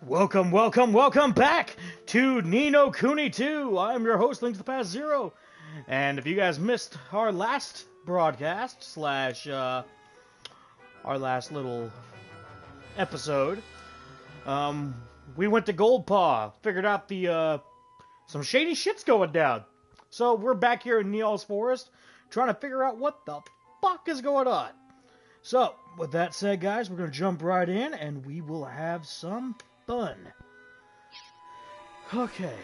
Welcome back to Kuni II. I'm your host, Link to the Past Zero. And if you guys missed our last broadcast, slash, our last little episode, we went to Gold Paw, figured out some shady shit's going down. So we're back here in Neal's Forest, trying to figure out what the fuck is going on. So, with that said, guys, we're going to jump right in, and we will have some fun. Okay.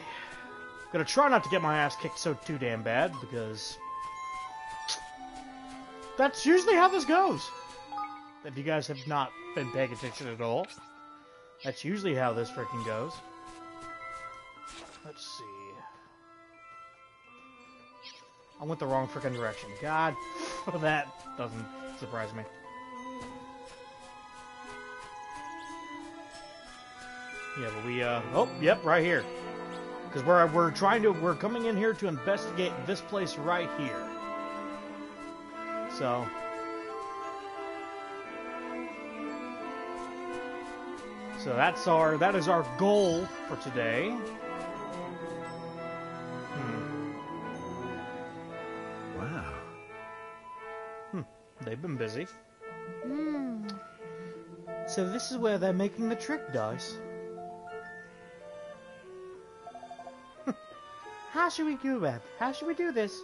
Gonna try not to get my ass kicked so too damn bad, because that's usually how this goes. If you guys have not been paying attention at all, that's usually how this freaking goes. Let's see. I went the wrong freaking direction. God, that doesn't surprise me. Yeah, but we, oh, yep, right here. Because we're coming in here to investigate this place right here. So. That is our goal for today. Wow. They've been busy. So this is where they're making the trick dice. How should we do that? How should we do this?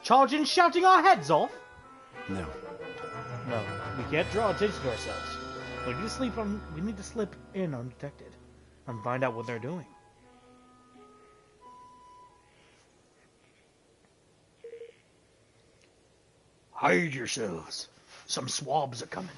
Charging, shouting our heads off? No. No, we can't draw attention to ourselves. We need to slip in undetected and find out what they're doing. Hide yourselves. Some swabs are coming.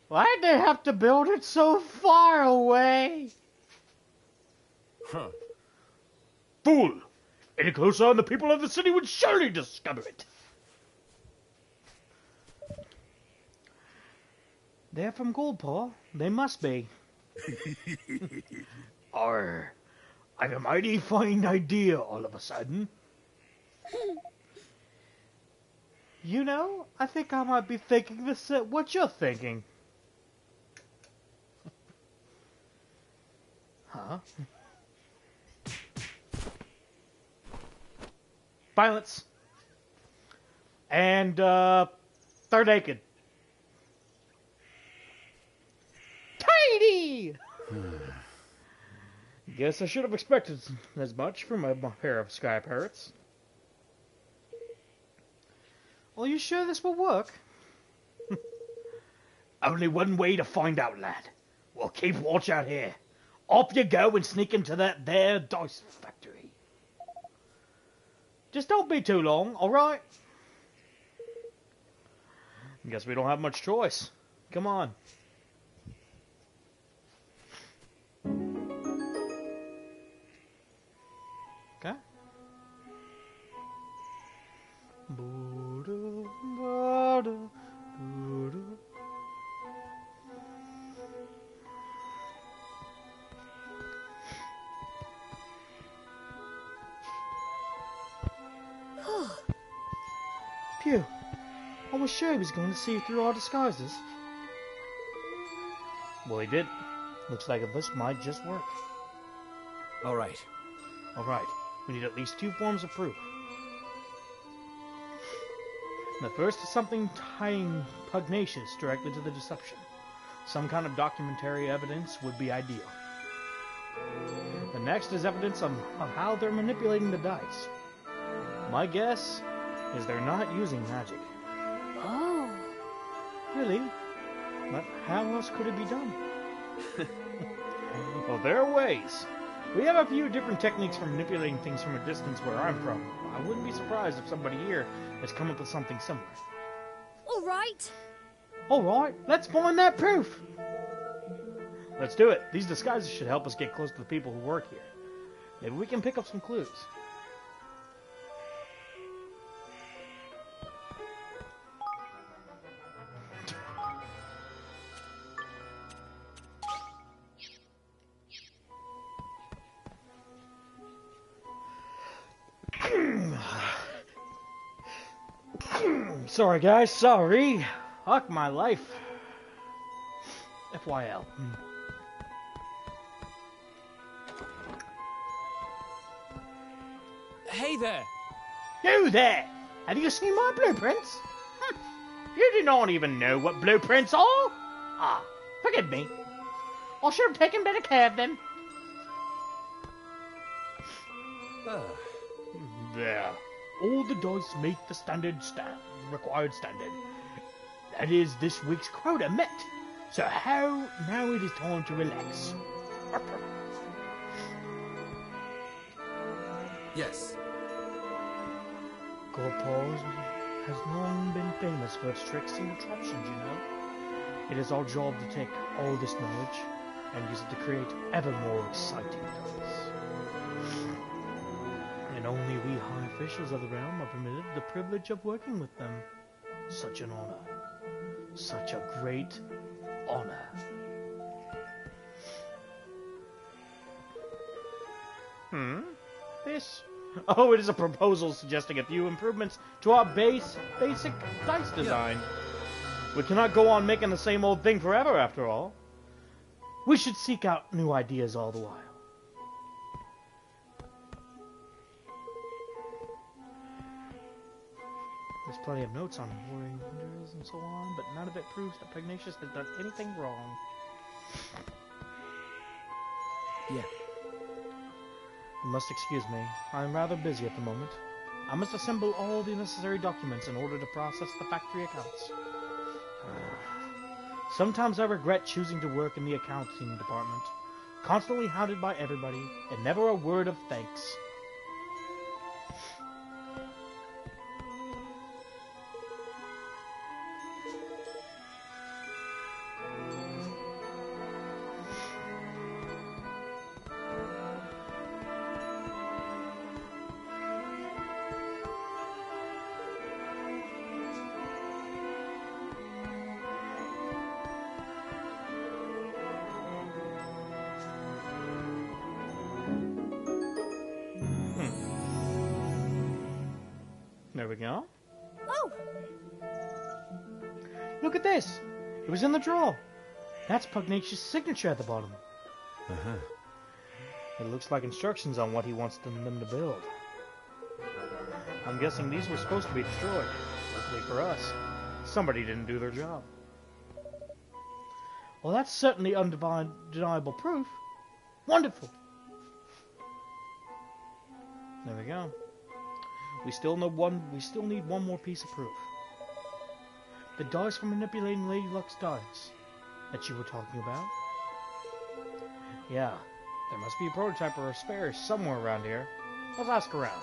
Why'd they have to build it so far away? Huh. Fool! Any closer and the people of the city would surely discover it. They're from Goldpaw. They must be. Arr, I've a mighty fine idea all of a sudden. You know, I think I might be thinking what you're thinking. Huh? Violence. And, they're naked. Tidy! Guess I should have expected as much from a pair of sky parrots. Well, you sure this will work? Only one way to find out, lad. We'll keep watch out here. Off you go and sneak into that there dice factory. Just don't be too long, alright? Guess we don't have much choice. Come on. Okay. Phew. I was sure he was going to see through our disguises. Well, he did. Looks like this might just work. Alright. Alright. We need at least 2 forms of proof. The first is something tying pugnacious directly to the deception. Some kind of documentary evidence would be ideal. The next is evidence of how they're manipulating the dice. My guess is they're not using magic. Oh. Really? But how else could it be done? Well, there are ways. We have a few different techniques for manipulating things from a distance where I'm from. I wouldn't be surprised if somebody here has come up with something similar. All right. Alright, let's find that proof! Let's do it. These disguises should help us get close to the people who work here. Maybe we can pick up some clues. Sorry, guys. Sorry. Fuck my life. FYL. Hey there! You there! Have you seen my blueprints? You do not even know what blueprints are? Ah, forgive me. I should have taken better care of them. There. All the dice meet the required standard. That is this week's quota met. So now it is time to relax. Yes. Gorpals has long been famous for its tricks and attractions, you know. It is our job to take all this knowledge and use it to create ever more exciting tales. And only we high officials of the realm are permitted the privilege of working with them. Such an honor. Such a great honor. This? Oh, it is a proposal suggesting a few improvements to our basic dice design. We cannot go on making the same old thing forever, after all. We should seek out new ideas all the while. There's plenty of notes on warring wonders and so on, but none of it proves that Pugnacious has done anything wrong. Yeah. You must excuse me. I am rather busy at the moment. I must assemble all the necessary documents in order to process the factory accounts. Sometimes I regret choosing to work in the accounting department, constantly hounded by everybody, and never a word of thanks. There we go. Oh! Look at this! It was in the drawer. That's Pugnacious' signature at the bottom. Uh-huh. It looks like instructions on what he wants them to build. I'm guessing these were supposed to be destroyed. Luckily for us, somebody didn't do their job. Well, that's certainly undeniable proof. Wonderful! There we go. We still need one more piece of proof. The dice for manipulating Lady Luck's dice that you were talking about. Yeah, there must be a prototype or a spare somewhere around here. Let's ask around.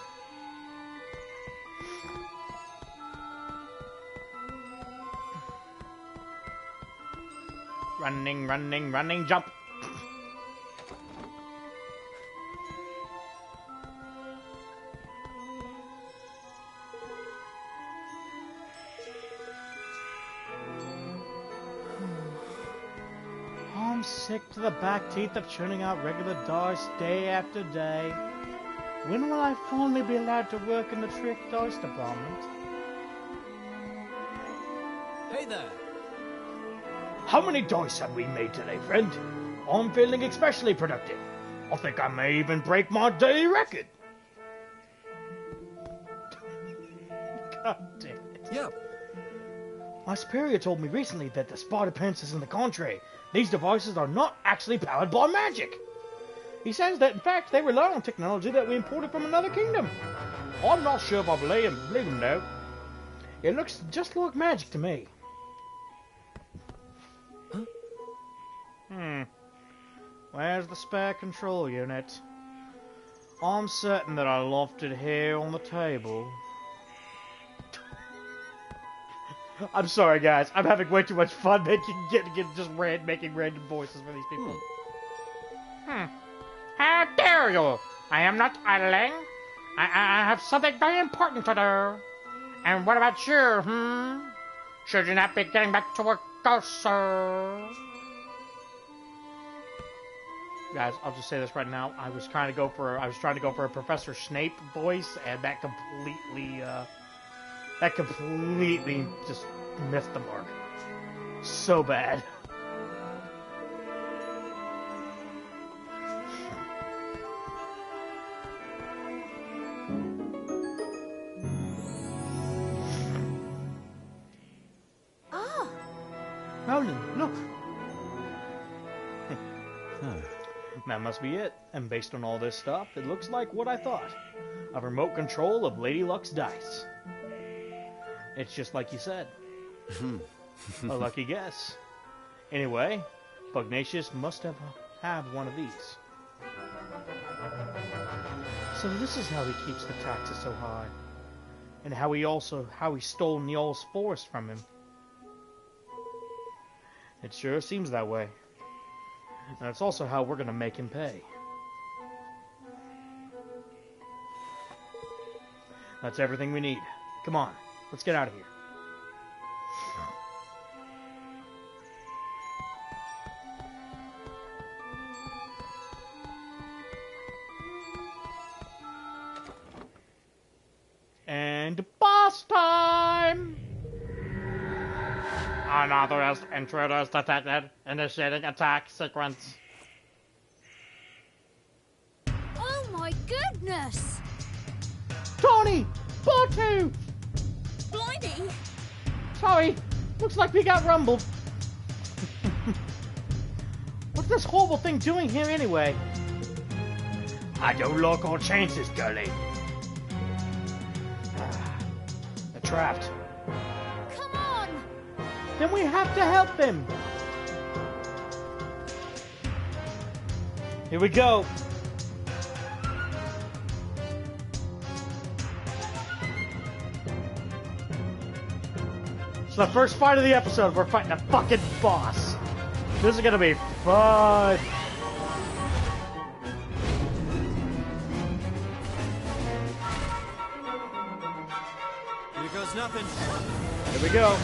Running, running, running, jump! I'm sick to the back teeth of churning out regular dice day after day. When will I finally be allowed to work in the trick dice department? Hey there! How many dice have we made today, friend? I'm feeling especially productive. I think I may even break my daily record. God damn it. Yep. My superior told me recently that despite appearances in the contrary, these devices are not actually powered by magic. He says that, in fact, they rely on technology that we imported from another kingdom. I'm not sure if I believe him, though. It looks just like magic to me. Huh? Where's the spare control unit? I'm certain that I left it here on the table. I'm sorry, guys. I'm having way too much fun making random voices for these people. How dare you! I am not idling. I have something very important to do. And what about you, Should you not be getting back to work also? Guys, I'll just say this right now. I was trying to go for a Professor Snape voice, and that completely That completely just missed the mark. So bad. Ah, Howlin, look. Huh. That must be it. And based on all this stuff, it looks like what I thought. A remote control of Lady Luck's dice. It's just like you said. A lucky guess. Anyway, Pugnacious must have one of these. So this is how he keeps the taxes so high. And how he stole Njol's force from him. It sure seems that way. And it's also how we're gonna make him pay. That's everything we need. Come on, let's get out of here. And boss time! Unauthorized intruders detected. Initiating attack sequence. oh my goodness! Tony! Batu! Blimey! Sorry, looks like we got rumbled. What's this horrible thing doing here anyway? I don't like our chances, Gully. They're trapped. Come on! Then we have to help them. Here we go. It's the first fight of the episode. We're fighting a fucking boss. This is gonna be fun. Here goes nothing. Here we go.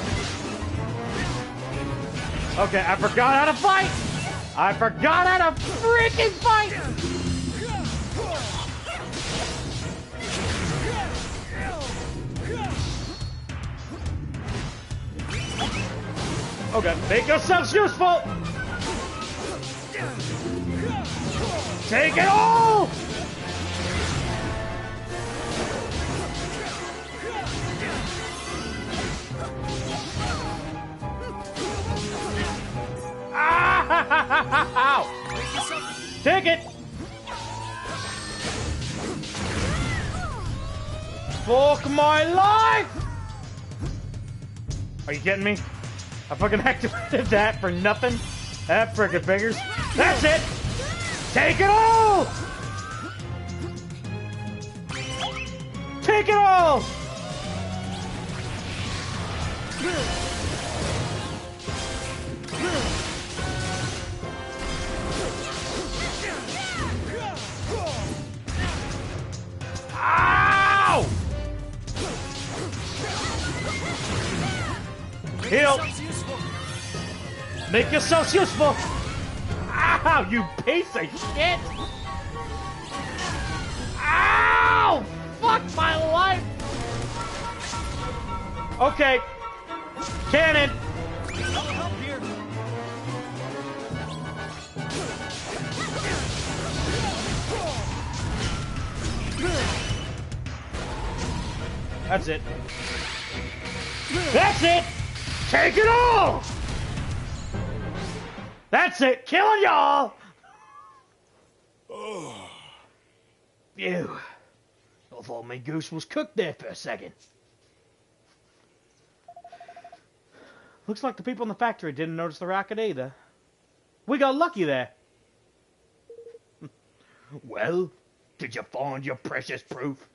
Okay, I forgot how to fight. I forgot how to freaking fight. Okay, make yourselves useful. Take it all. Ow! Take it! Fuck my life! Are you kidding me? I fucking activated that for nothing? That frickin' figures. That's it! Take it all! Take it all! Ow! Heal! Make yourselves useful! Ow, you piece of shit! Ow! Fuck my life! Okay. Cannon! That's it. That's it! Take it all! That's it! Killing y'all! Phew. I thought my goose was cooked there for a second. Looks like the people in the factory didn't notice the rocket either. We got lucky there. Well, did you find your precious proof?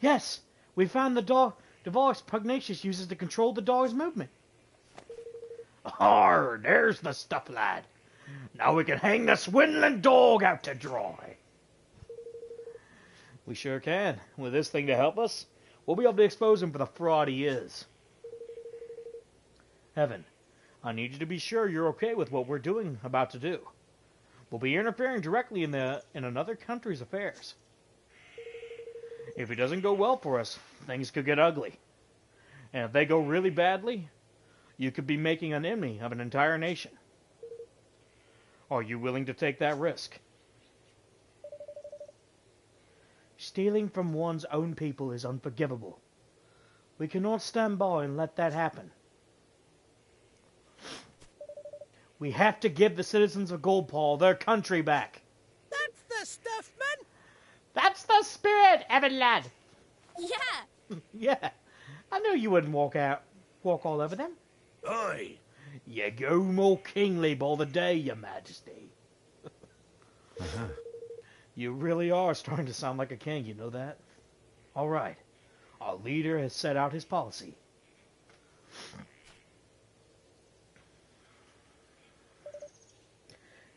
Yes, we found the device Pugnacious uses to control the dog's movement. Arr, there's the stuff, lad. Now we can hang the swindling dog out to dry. We sure can. With this thing to help us, we'll be able to expose him for the fraud he is. Evan, I need you to be sure you're okay with what we're about to do. We'll be interfering directly in another country's affairs. If it doesn't go well for us, things could get ugly. And if they go really badly, you could be making an enemy of an entire nation. Are you willing to take that risk? Stealing from one's own people is unforgivable. We cannot stand by and let that happen. We have to give the citizens of Goldpaw their country back. That's the stuff, man. That's the spirit, Evan lad. Yeah. Yeah, I knew you wouldn't walk all over them. Aye. You go more kingly by the day, your majesty. You really are starting to sound like a king, you know that? All right. Our leader has set out his policy.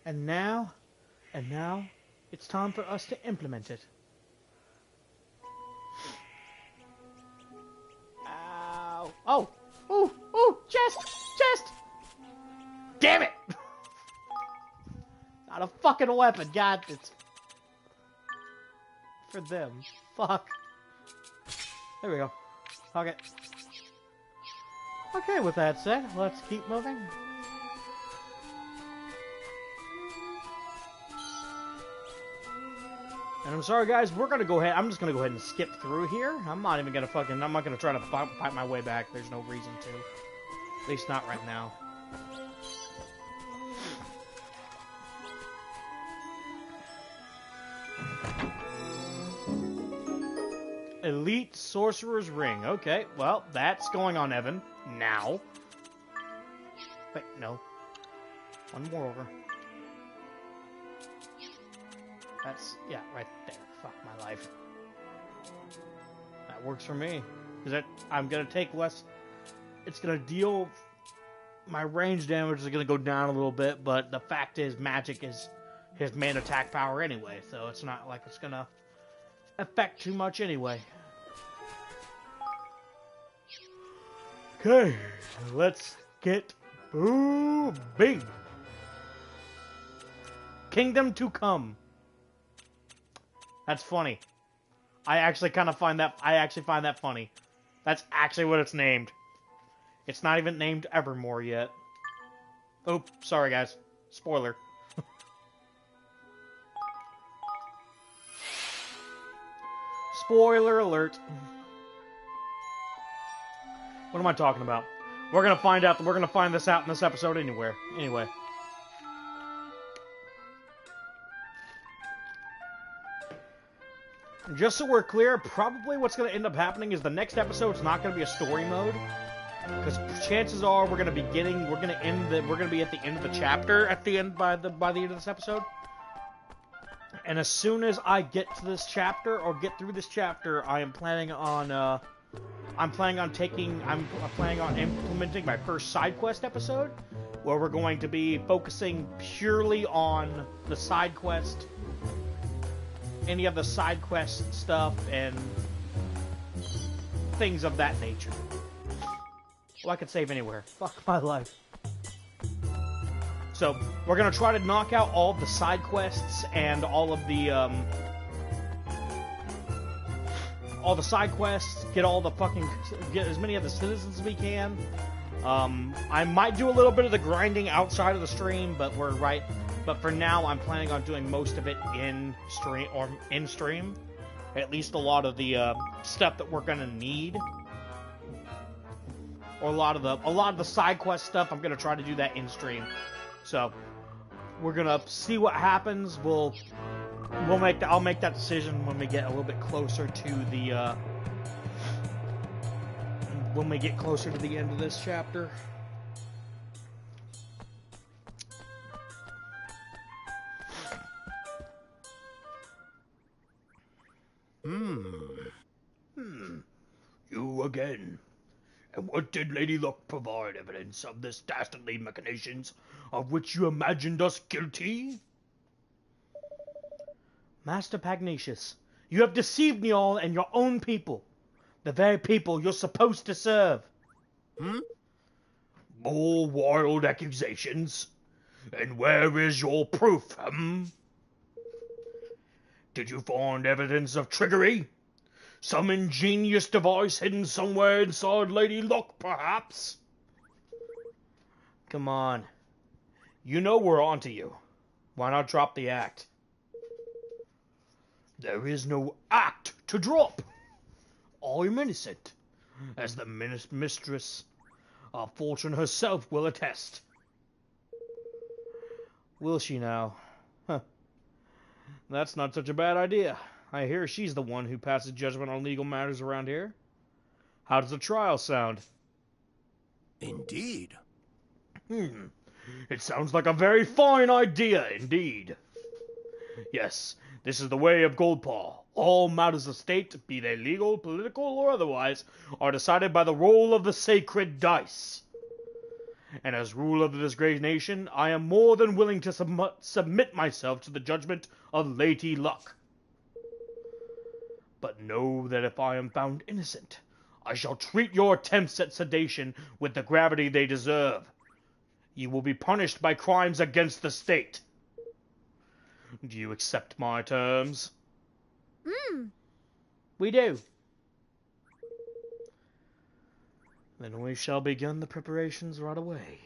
And now, it's time for us to implement it. Ow. Oh! Ooh! Chest! Damn it! Not a fucking weapon, God, it's... for them. Fuck. There we go. Okay. Okay, with that said, let's keep moving. And I'm sorry guys, I'm just gonna go ahead and skip through here. I'm not gonna try to fight my way back. There's no reason to. At least not right now. Elite Sorcerer's Ring. Okay, well, that's going on Evan. Now. Wait, no. One more over. That's, yeah, right there. Fuck my life. That works for me. Because I'm going to take less... It's going to deal... My range damage is going to go down a little bit, but the fact is magic is his main attack power anyway, so it's not like it's going to affect too much anyway. Okay, let's get moving. Kingdom to come. That's funny. I actually find that funny. That's actually what it's named. It's not even named Evermore yet. Oh, sorry guys. Spoiler. Spoiler alert. What am I talking about? We're gonna find this out in this episode anyway. Just so we're clear, probably what's going to end up happening is the next episode's not going to be a story mode, because chances are we're going to be at the end of the chapter by the end of this episode. And as soon as I get to this chapter or get through this chapter, I'm planning on implementing my first side quest episode, where we're going to be focusing purely on the side quest. Any of the side quest stuff and things of that nature. Well, I could save anywhere. Fuck my life. So, we're gonna try to knock out all of the side quests and all the side quests, get as many of the citizens as we can. I might do a little bit of the grinding outside of the stream, but for now, I'm planning on doing most of it in stream. At least a lot of the stuff that we're gonna need, or a lot of the side quest stuff. I'm gonna try to do that in stream. So we're gonna see what happens. I'll make that decision when we get a little bit closer to the end of this chapter. You again. And what did Lady Luck provide evidence of this dastardly machinations of which you imagined us guilty? Master Pagnatius, you have deceived me all and your own people. The very people you're supposed to serve. More wild accusations? And where is your proof, Did you find evidence of trickery? Some ingenious device hidden somewhere inside Lady Luck, perhaps? Come on. You know we're onto you. Why not drop the act? There is no act to drop. I'm innocent, as the mistress of fortune herself will attest. Will she now? Huh. That's not such a bad idea. I hear she's the one who passes judgment on legal matters around here. How does the trial sound? Indeed. It sounds like a very fine idea indeed. Yes, this is the way of Goldpaw. All matters of state, be they legal, political, or otherwise, are decided by the roll of the sacred dice. And as ruler of this great nation, I am more than willing to submit myself to the judgment of Lady Luck. But know that if I am found innocent, I shall treat your attempts at sedation with the gravity they deserve. You will be punished by crimes against the state. Do you accept my terms? We do. Then we shall begin the preparations right away.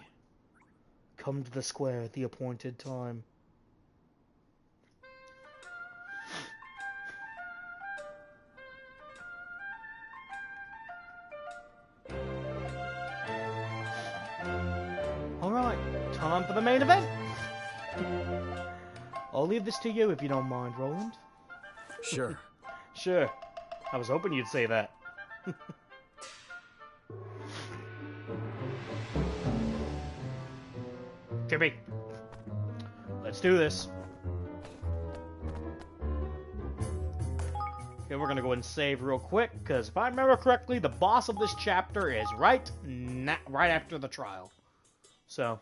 Come to the square at the appointed time. Alright, time for the main event. I'll leave this to you if you don't mind, Roland. Sure. Sure. I was hoping you'd say that. Jimmy, let's do this. Okay, we're gonna go ahead and save real quick, because if I remember correctly, the boss of this chapter is right after the trial. So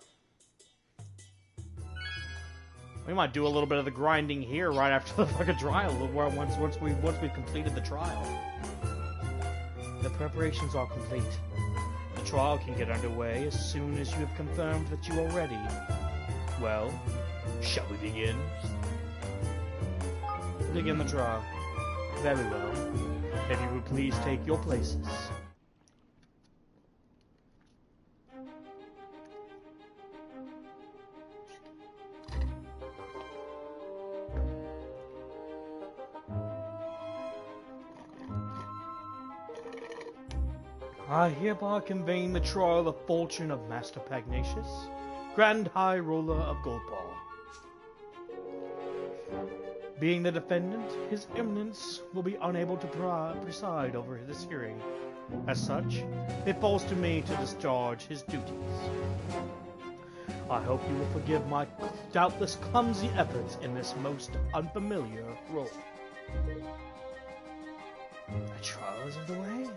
we might do a little bit of the grinding here right after the fucking trial, once we've completed the trial. The preparations are complete. The trial can get underway as soon as you have confirmed that you are ready. Well, shall we begin? Begin the trial. Very well. If you would please take your places. I hereby convene the trial of fortune of Master Pagnacious, Grand High Roller of Goldpaw. Being the defendant, His Eminence will be unable to preside over this hearing. As such, it falls to me to discharge his duties. I hope you will forgive my doubtless clumsy efforts in this most unfamiliar role. The trial is underway.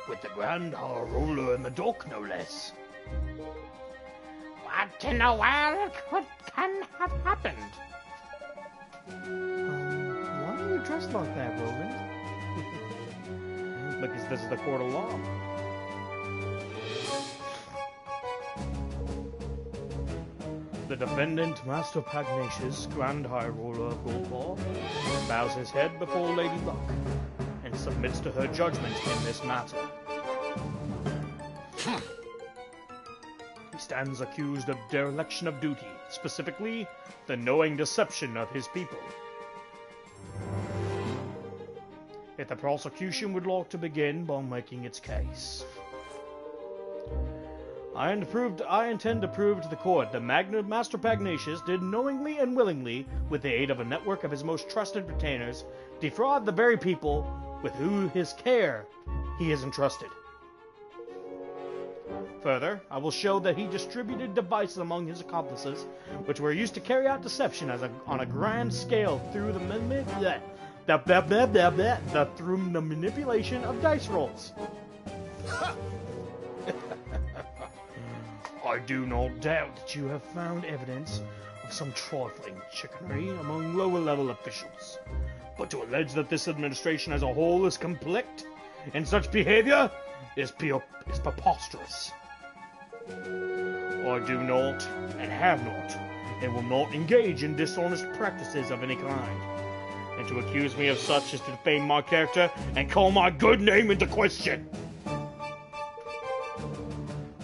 With the Grand High Roller in the dock, no less. What in the world can have happened? Why are you dressed like that, Roland? Because this is the court of law. The defendant, Master Pagnacious, Grand High Roller of Goldpaw, bows his head before Lady Luck and submits to her judgment in this matter. He stands accused of dereliction of duty, specifically the knowing deception of his people. If the prosecution would like to begin by making its case. I intend to prove to the court that Master Pagnacious did knowingly and willingly, with the aid of a network of his most trusted retainers, defraud the very people with whose care he is entrusted. Further, I will show that he distributed devices among his accomplices, which were used to carry out deception on a grand scale through the manipulation of dice rolls. I do not doubt that you have found evidence of some trifling chicanery among lower-level officials, but to allege that this administration as a whole is complicit in such behavior is preposterous. I do not, and have not, and will not engage in dishonest practices of any kind. And to accuse me of such is to defame my character and call my good name into question.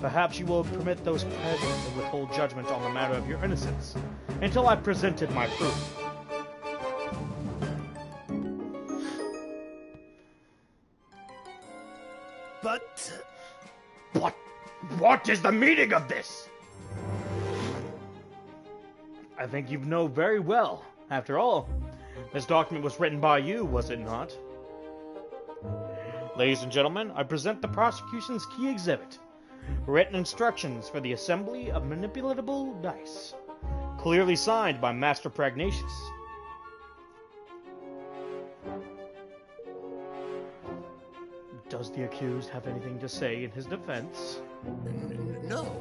Perhaps you will permit those present to withhold judgment on the matter of your innocence until I've presented my proof. But... What is the meaning of this? I think you know very well. After all, this document was written by you, was it not? Ladies and gentlemen, I present the prosecution's key exhibit. Written instructions for the assembly of manipulatable dice. Clearly signed by Master Pragnacious. Does the accused have anything to say in his defense? No.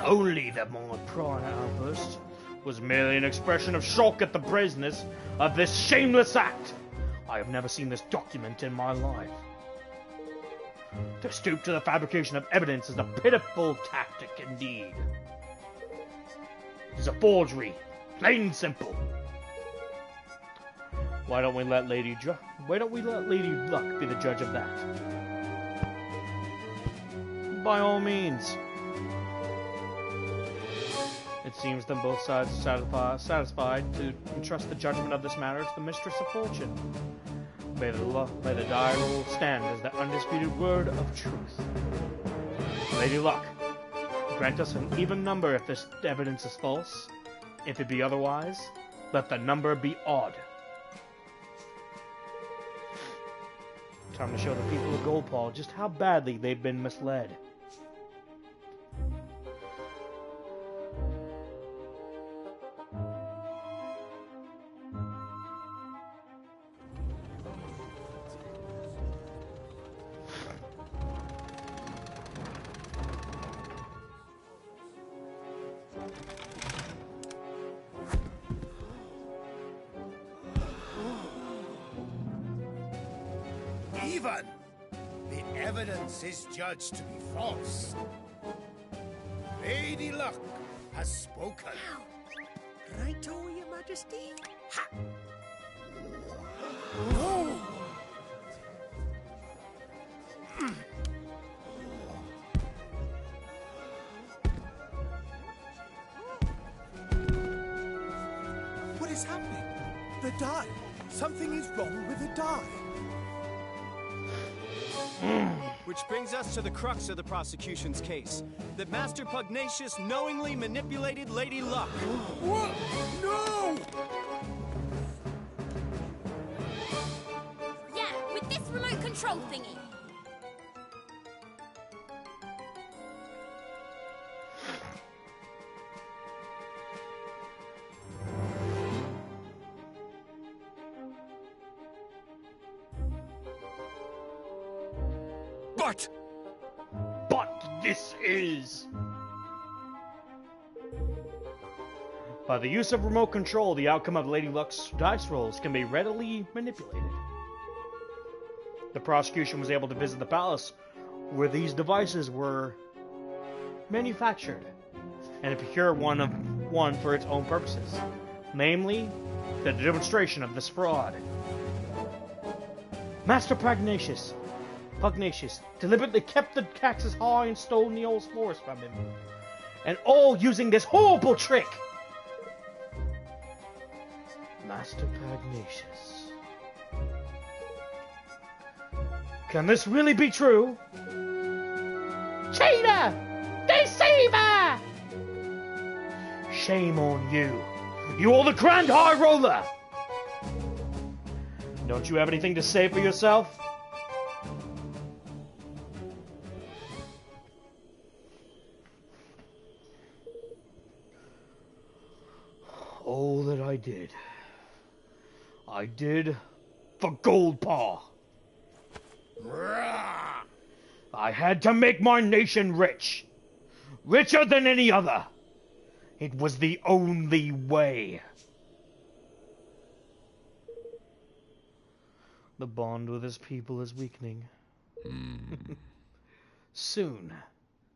Only that my prior outburst was merely an expression of shock at the brazenness of this shameless act. I have never seen this document in my life. To stoop to the fabrication of evidence is a pitiful tactic indeed. It is a forgery, plain and simple. Why don't we let Lady Luck be the judge of that? By all means. It seems that both sides are satisfied to entrust the judgment of this matter to the Mistress of Fortune. May the die roll stand as the undisputed word of truth. Lady Luck, grant us an even number if this evidence is false. If it be otherwise, let the number be odd. Time to show the people of Goldpaw just how badly they've been misled. Even the evidence is judged to be false. Lady Luck has spoken. Right, Your Majesty? Ha! No! What is happening? The die. Something is wrong with the die. Which brings us to the crux of the prosecution's case. That Master Pugnacious knowingly manipulated Lady Luck. What? No! Yeah, with this remote control thingy. But this is... By the use of remote control, the outcome of Lady Luck's dice rolls can be readily manipulated. The prosecution was able to visit the palace where these devices were manufactured and to procure one for its own purposes, namely, the demonstration of this fraud. Master Pugnacious deliberately kept the taxes high and stole Neol's force from him. And all using this horrible trick! Master Pugnacious. Can this really be true? Cheater! Deceiver! Shame on you. You are the Grand High Roller! Don't you have anything to say for yourself? All that I did for Goldpaw. I had to make my nation rich. Richer than any other. It was the only way. The bond with his people is weakening. Soon,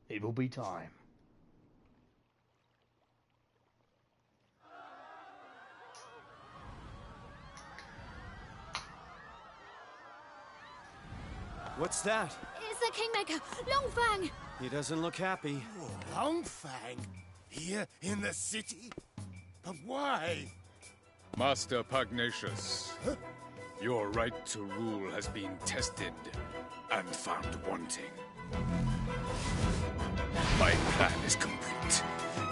it will be time. What's that? It's the Kingmaker, Longfang! He doesn't look happy. Longfang? Here in the city? But why? Master Pugnacious, your right to rule has been tested and found wanting. My plan is complete.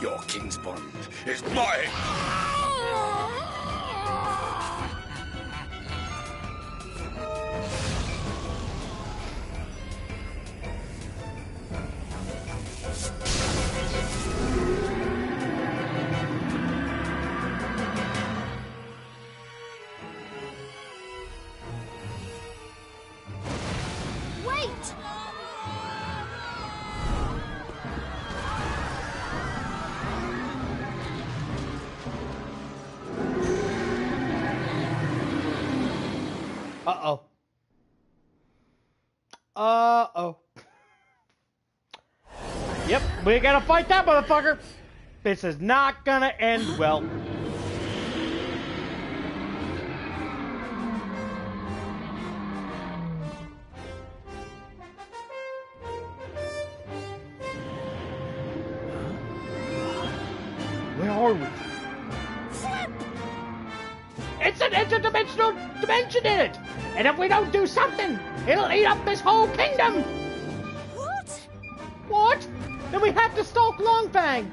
Your king's bond is mine! Wait! Uh-oh. Uh-oh. Yep, we gotta fight that motherfucker. This is not gonna end well. Where are we? It's an interdimensional dimension in it! And if we don't do something, it'll eat up this whole kingdom! What? What? Then we have to stalk Longfang!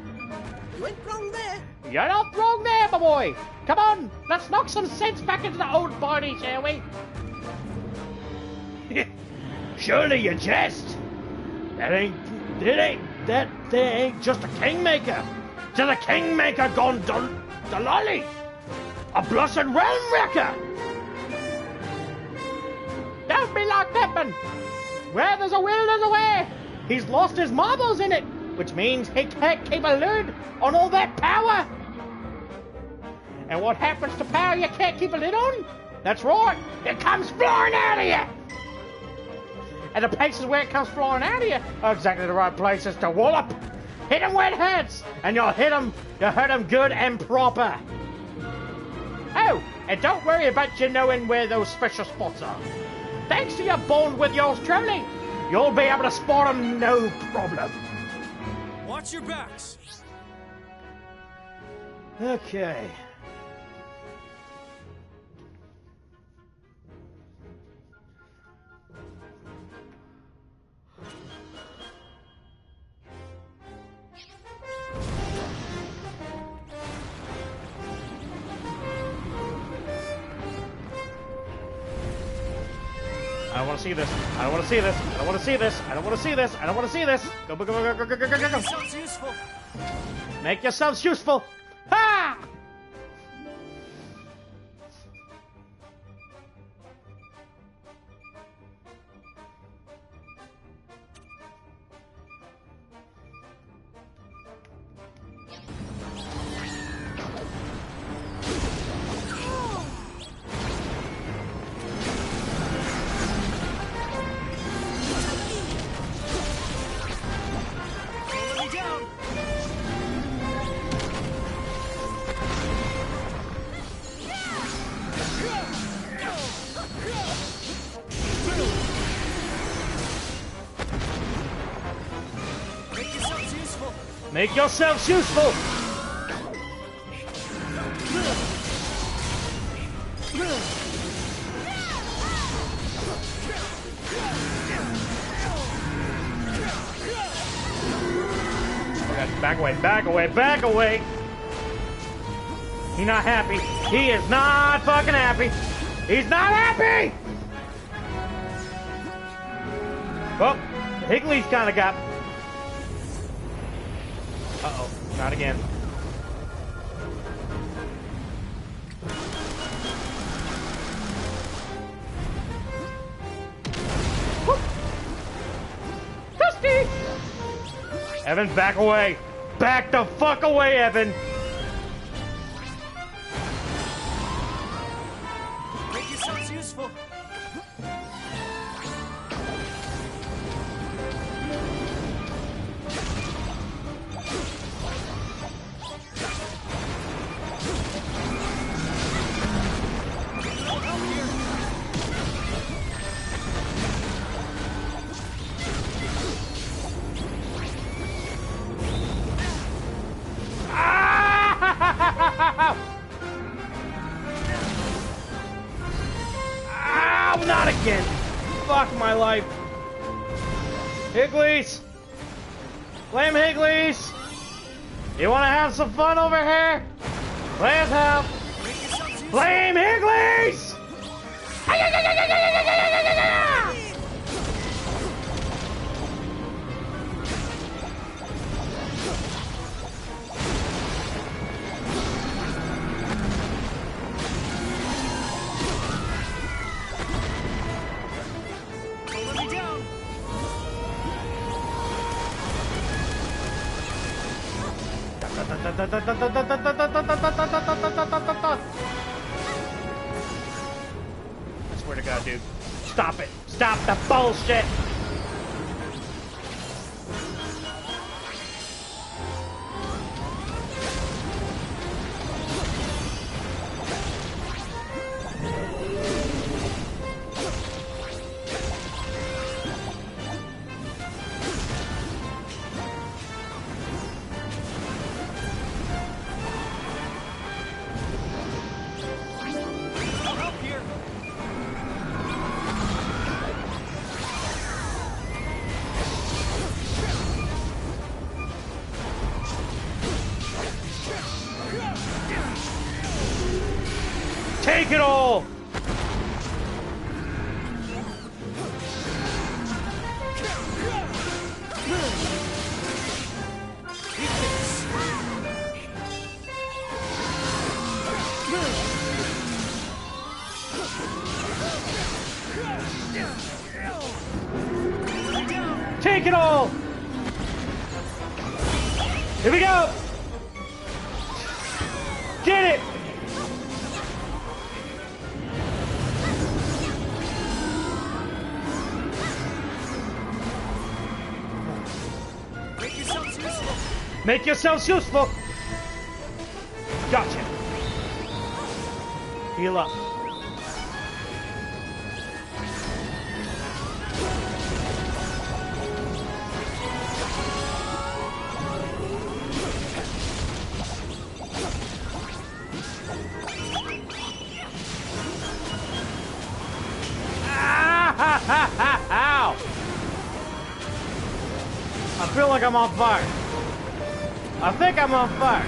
You went wrong there. You're not wrong there, my boy! Come on, let's knock some sense back into the old body, shall we? Surely you jest! That ain't just a kingmaker! To the kingmaker gone Dolly! A blessed realm wrecker! Don't be like that, man! Where there's a will, there's a way! He's lost his marbles in it, which means he can't keep a lid on all that power! And what happens to power you can't keep a lid on? That's right, it comes flying out of you! And the places where it comes flying out of you are exactly the right places to wallop! Hit him where it hurts, and you'll hurt him good and proper! Oh, and don't worry about you knowing where those special spots are. Thanks to your bond with yours truly, you'll be able to spot them no problem. Watch your backs! Okay. I don't want to see this. I don't want to see this. I don't want to see this. I don't want to see this. I don't want to see this. Go, go, go, go, go, go, go, go, go. Sounds useful. Make yourselves useful. Ha! Make yourselves useful! Back away, back away, back away! He's not happy. He is not fucking happy. He's not happy! Well, Higley's kind of got... Uh-oh, not again. Whoop. Dusty! Evan, back away! Back the fuck away, Evan! Make yourselves useful. again. Fuck my life. Higglies! Flame Higglies! You wanna have some fun over here? Let's have Flame Higglies! I swear to God, dude. Stop it. Stop the bullshit. Take it all! Take it all! Here we go! Get it! Make yourselves useful! Gotcha. Heal up. Ow! I feel like I'm on fire. I think I'm on fire.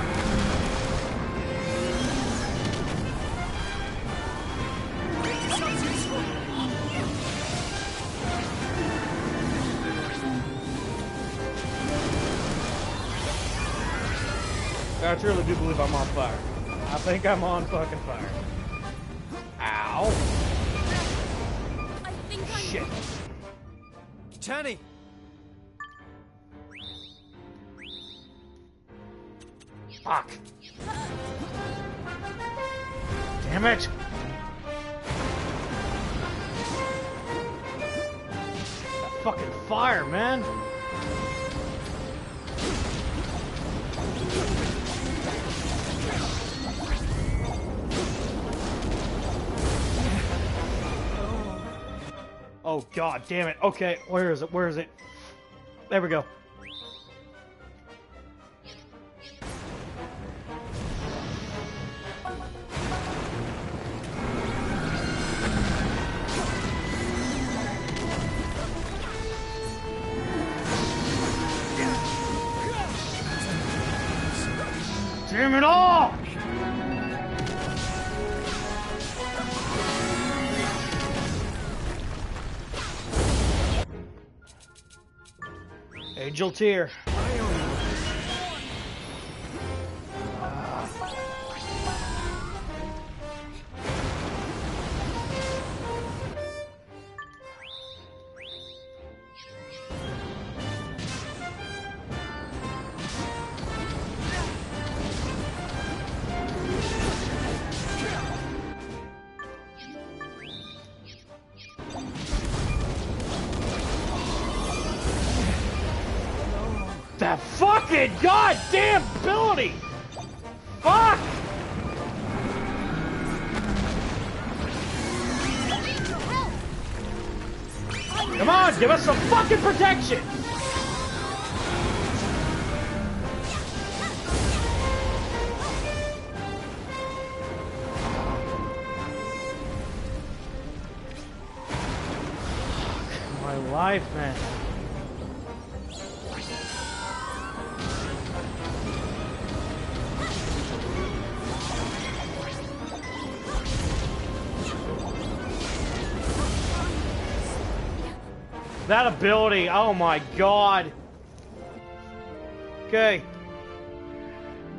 I truly do believe I'm on fire. I think I'm on fucking fire. Ow. I think I'm... Shit. Tanny! Fuck. Damn it. That fucking fire, man. Oh god damn it. Okay, where is it? Where is it? There we go. Damn it all! Angel Tear. That fucking goddamn ability! Fuck! Come on, give us some fucking protection! life, man. That ability, oh my god. Okay.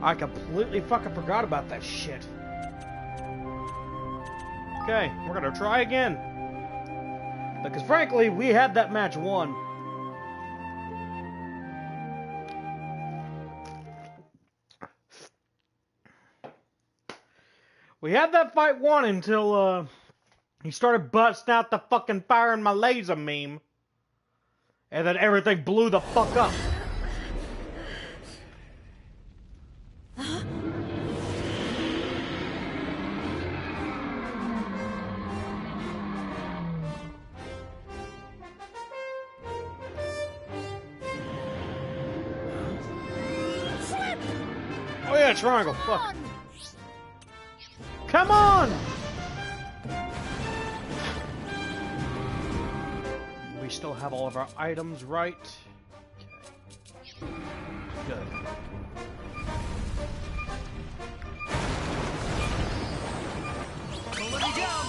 I completely fucking forgot about that shit. Okay, we're gonna try again. Because frankly, we had that match won. We had that fight won until, he started busting out the fucking fire in my laser meme. And then everything blew the fuck up. Oh yeah, triangle. Fuck. Come on! We still have all of our items right. Okay. Good. Don't let me down!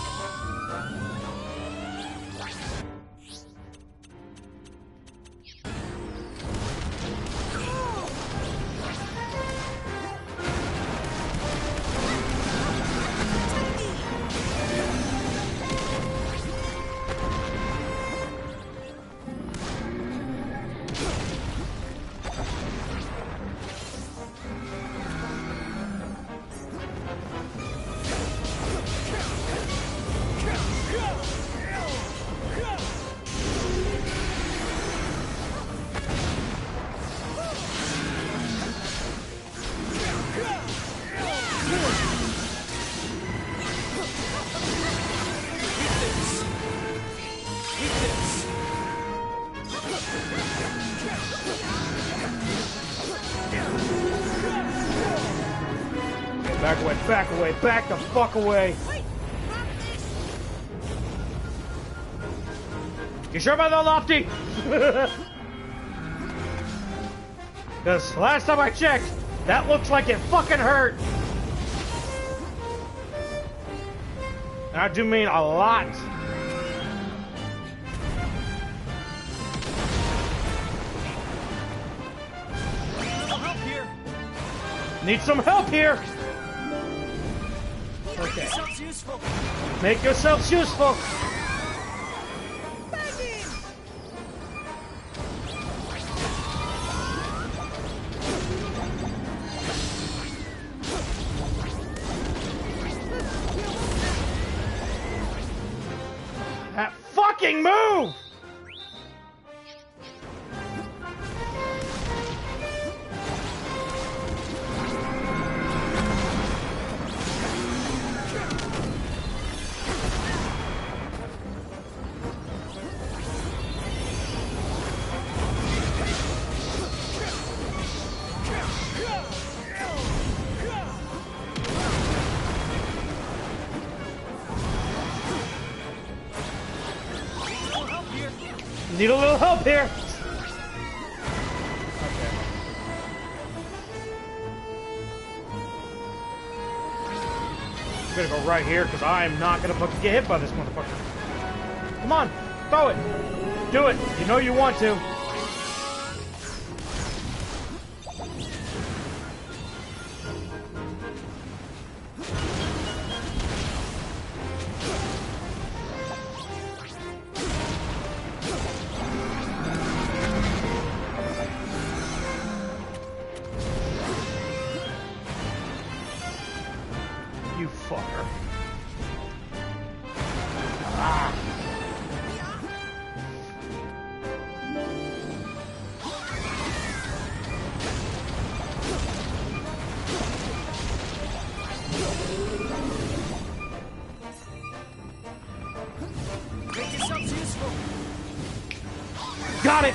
Back away, back away, back the fuck away. You sure about that, Lofty? Because last time I checked, that looks like it fucking hurt. And I do mean a lot. Help here! Need some help here. Okay. Sounds useful. Make yourselves useful. That fucking move! Need a little help here. Okay. I'm gonna go right here because I'm not gonna fucking get hit by this motherfucker. Come on, throw it. Do it. You know you want to. You fucker. Ah. Make yourselves useful. Got it.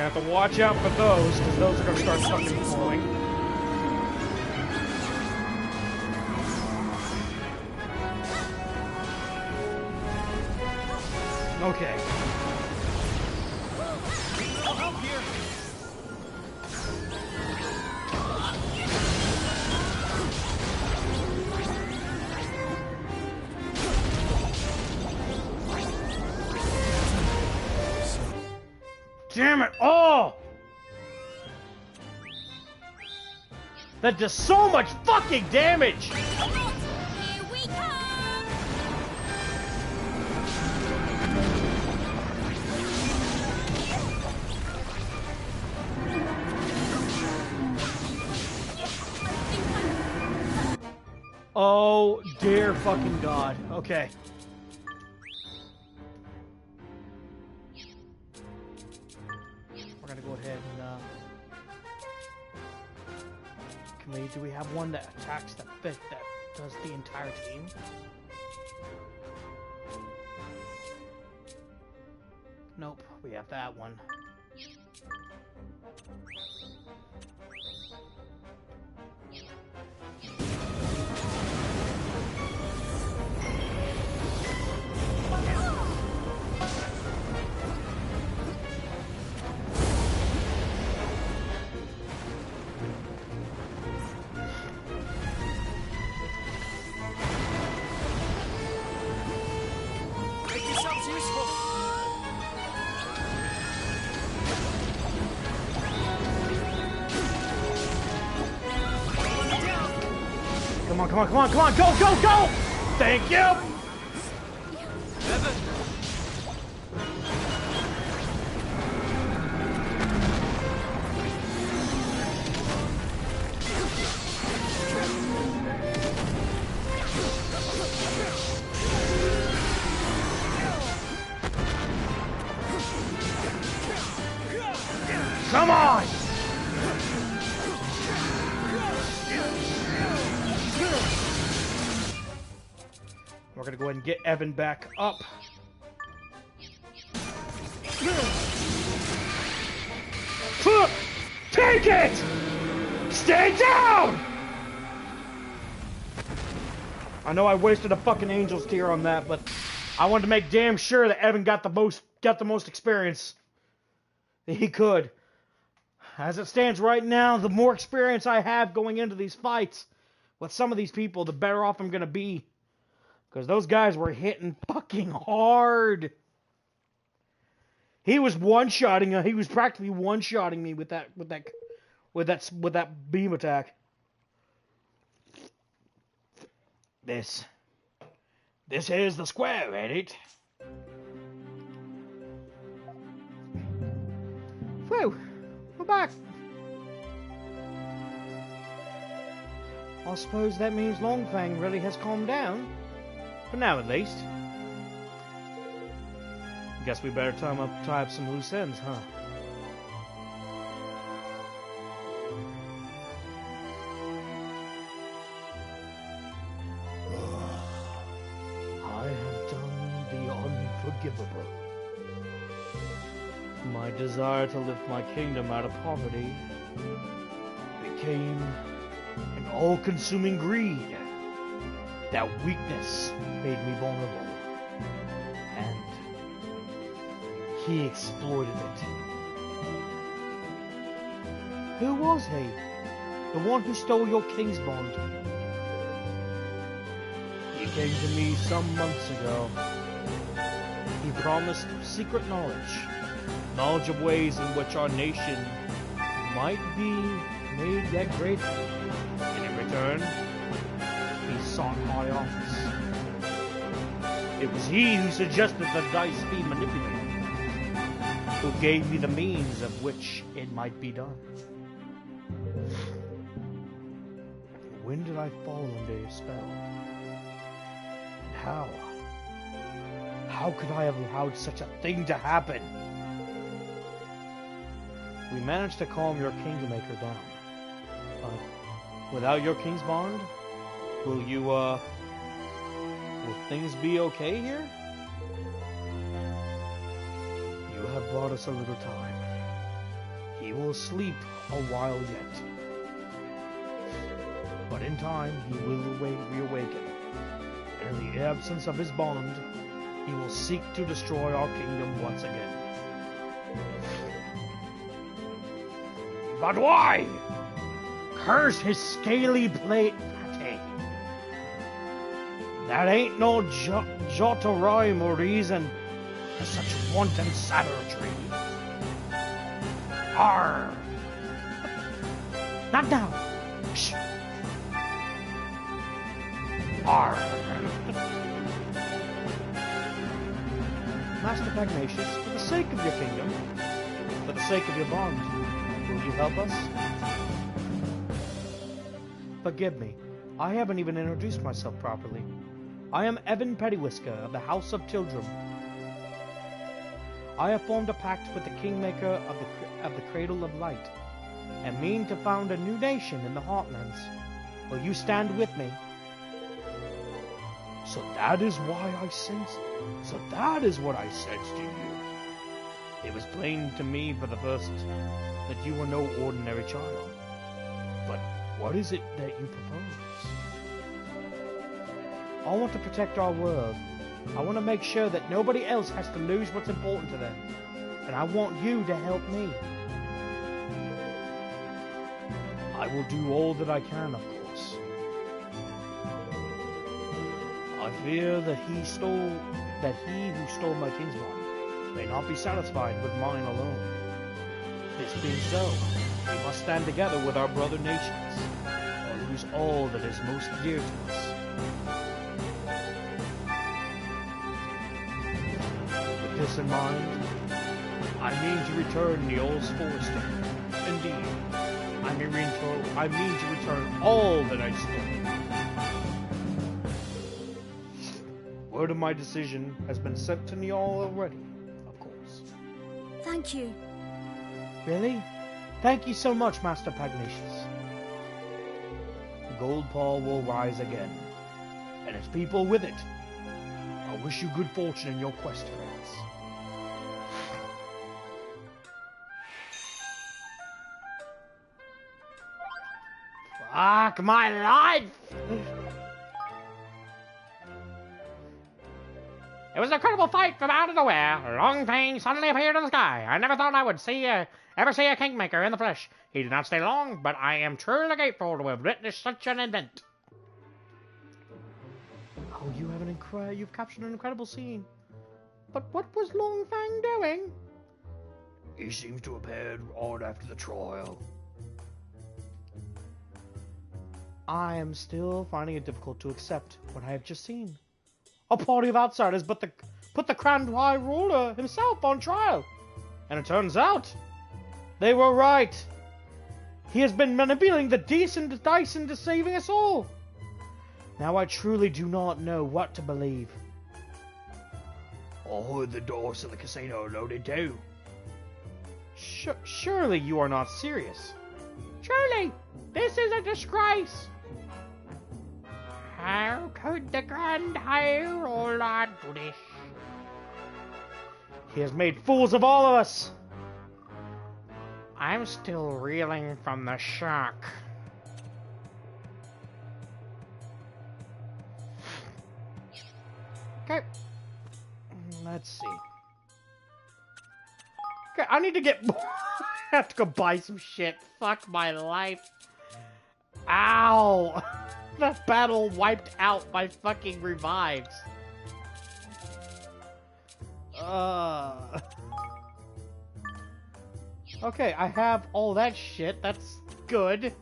have to watch out for those, because those are gonna start fucking flowing. Okay. I'll help here. Damn it! Oh! That does so much fucking damage! Here we come! Oh, dear fucking God. Okay. We're gonna go ahead and, do we have one that attacks that does the entire team? Nope, we have that one. Make yourselves useful. Come on, come on, come on, come on, go, go, go! Thank you! Evan. Come on! We're gonna go ahead and get Evan back up. Take it! Stay down! I know I wasted a fucking angel's tear on that, but I wanted to make damn sure that Evan got the most experience that he could. As it stands right now, the more experience I have going into these fights with some of these people, the better off I'm gonna be. Because those guys were hitting fucking hard. He was one-shotting. He was practically one-shotting me with that beam attack. This is the square, ain't it? Whew, we're back. I suppose that means Longfang really has calmed down. For now, at least. Guess we better tie up some loose ends, huh? I have done the unforgivable. My desire to lift my kingdom out of poverty became an all-consuming greed. That weakness made me vulnerable, and he exploited it. Who was he? The one who stole your king's bond? He came to me some months ago. He promised secret knowledge of ways in which our nation might be made yet greater, and in return, he sought my office. It was he who suggested the dice be manipulated, who gave me the means of which it might be done. When did I fall under his spell? And how? How could I have allowed such a thing to happen? We managed to calm your Kingmaker down. But without your King's Bond, will things be okay here? You have bought us a little time. He will sleep a while yet. But in time, he will reawaken. And in the absence of his bond, he will seek to destroy our kingdom once again. But why? Curse his scaly plate pate. That ain't no jot of rhyme or reason for such wanton savagery. Arr! Not now! Shh! Arr! Master Pugnacious, for the sake of your kingdom, for the sake of your bond, will you help us? Forgive me, I haven't even introduced myself properly. I am Evan Pettywhisker of the House of Tildrum. I have formed a pact with the Kingmaker of the Cradle of Light, and mean to found a new nation in the Heartlands. Will you stand with me? So that is why I sensed. So that is what I sensed in you. It was plain to me for the first that you were no ordinary child. But what is it that you propose? I want to protect our world. I want to make sure that nobody else has to lose what's important to them. And I want you to help me. I will do all that I can, of course. I fear that he who stole my kinsman may not be satisfied with mine alone. This being so, we must stand together with our brother nations, or lose all that is most dear to us. With this in mind, I mean to return the old Forester. Indeed, I mean to return all that I stole. Word of my decision has been sent to Niall already, of course. Thank you. Really? Thank you so much, Master Pugnacious. Goldpaw will rise again, and its people with it. I wish you good fortune in your quest, friends. Fuck my life! It was an incredible fight from out of nowhere. Longfang suddenly appeared in the sky. I never thought I would ever see a Kingmaker in the flesh. He did not stay long, but I am truly grateful to have witnessed such an event. Oh, you've captured an incredible scene. But what was Longfang doing? He seems to have appeared right after the trial. I am still finding it difficult to accept what I have just seen. A party of outsiders put the Grand High Ruler himself on trial. And it turns out, they were right. He has been manipulating the dice and deceiving us all. Now I truly do not know what to believe. I heard the doors of the casino loaded too. Surely you are not serious. Truly, this is a disgrace. How could the Grand High Ruler do this? He has made fools of all of us. I'm still reeling from the shock. Okay. Let's see. Okay, I need to get... I have to go buy some shit. Fuck my life. Ow! That battle wiped out my fucking revives. Okay, I have all that shit. That's good.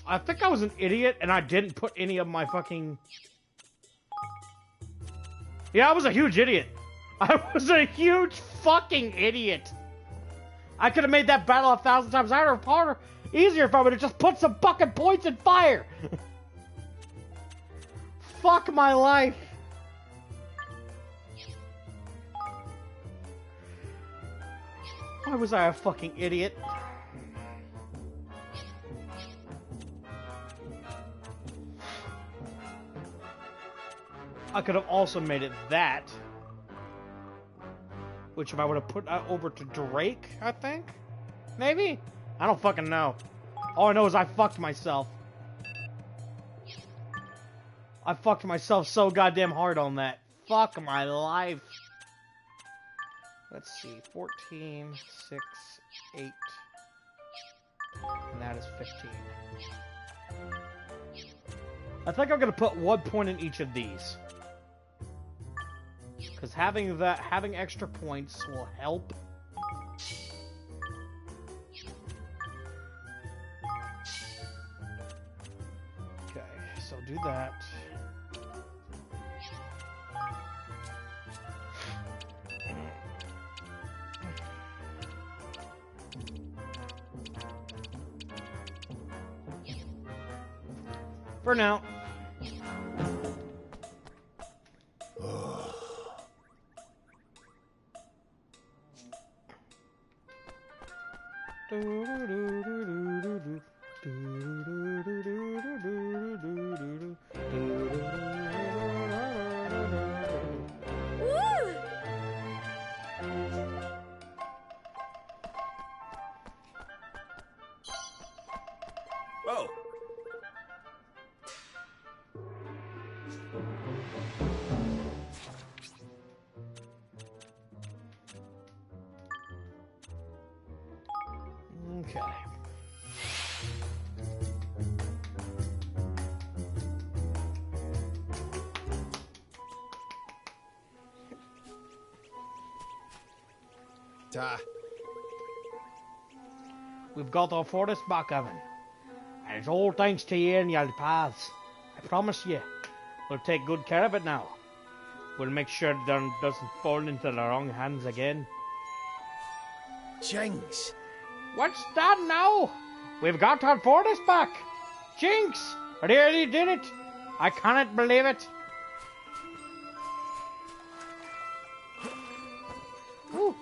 I think I was an idiot and I didn't put any of my fucking... Yeah, I was a huge idiot. I was a huge fucking idiot. I could have made that battle 1,000 times harder, easier if I would have just put some fucking points in fire. Fuck my life. Why was I a fucking idiot? I could have also made it that. Which if I would have put that over to Drake, I think? Maybe? I don't fucking know. All I know is I fucked myself. I fucked myself so goddamn hard on that. Fuck my life. Let's see. 14, 6, 8. And that is 15. I think I'm gonna put 1 point in each of these. Because having extra points will help. Okay, so do that. For now. Whoa. Okay. We've got our forest back, Evan. And it's all thanks to you and your paths. I promise you, we'll take good care of it now. We'll make sure it doesn't fall into the wrong hands again. Jinx. What's that now? We've got our forest back. Jinx, really did it. I cannot believe it. Ooh.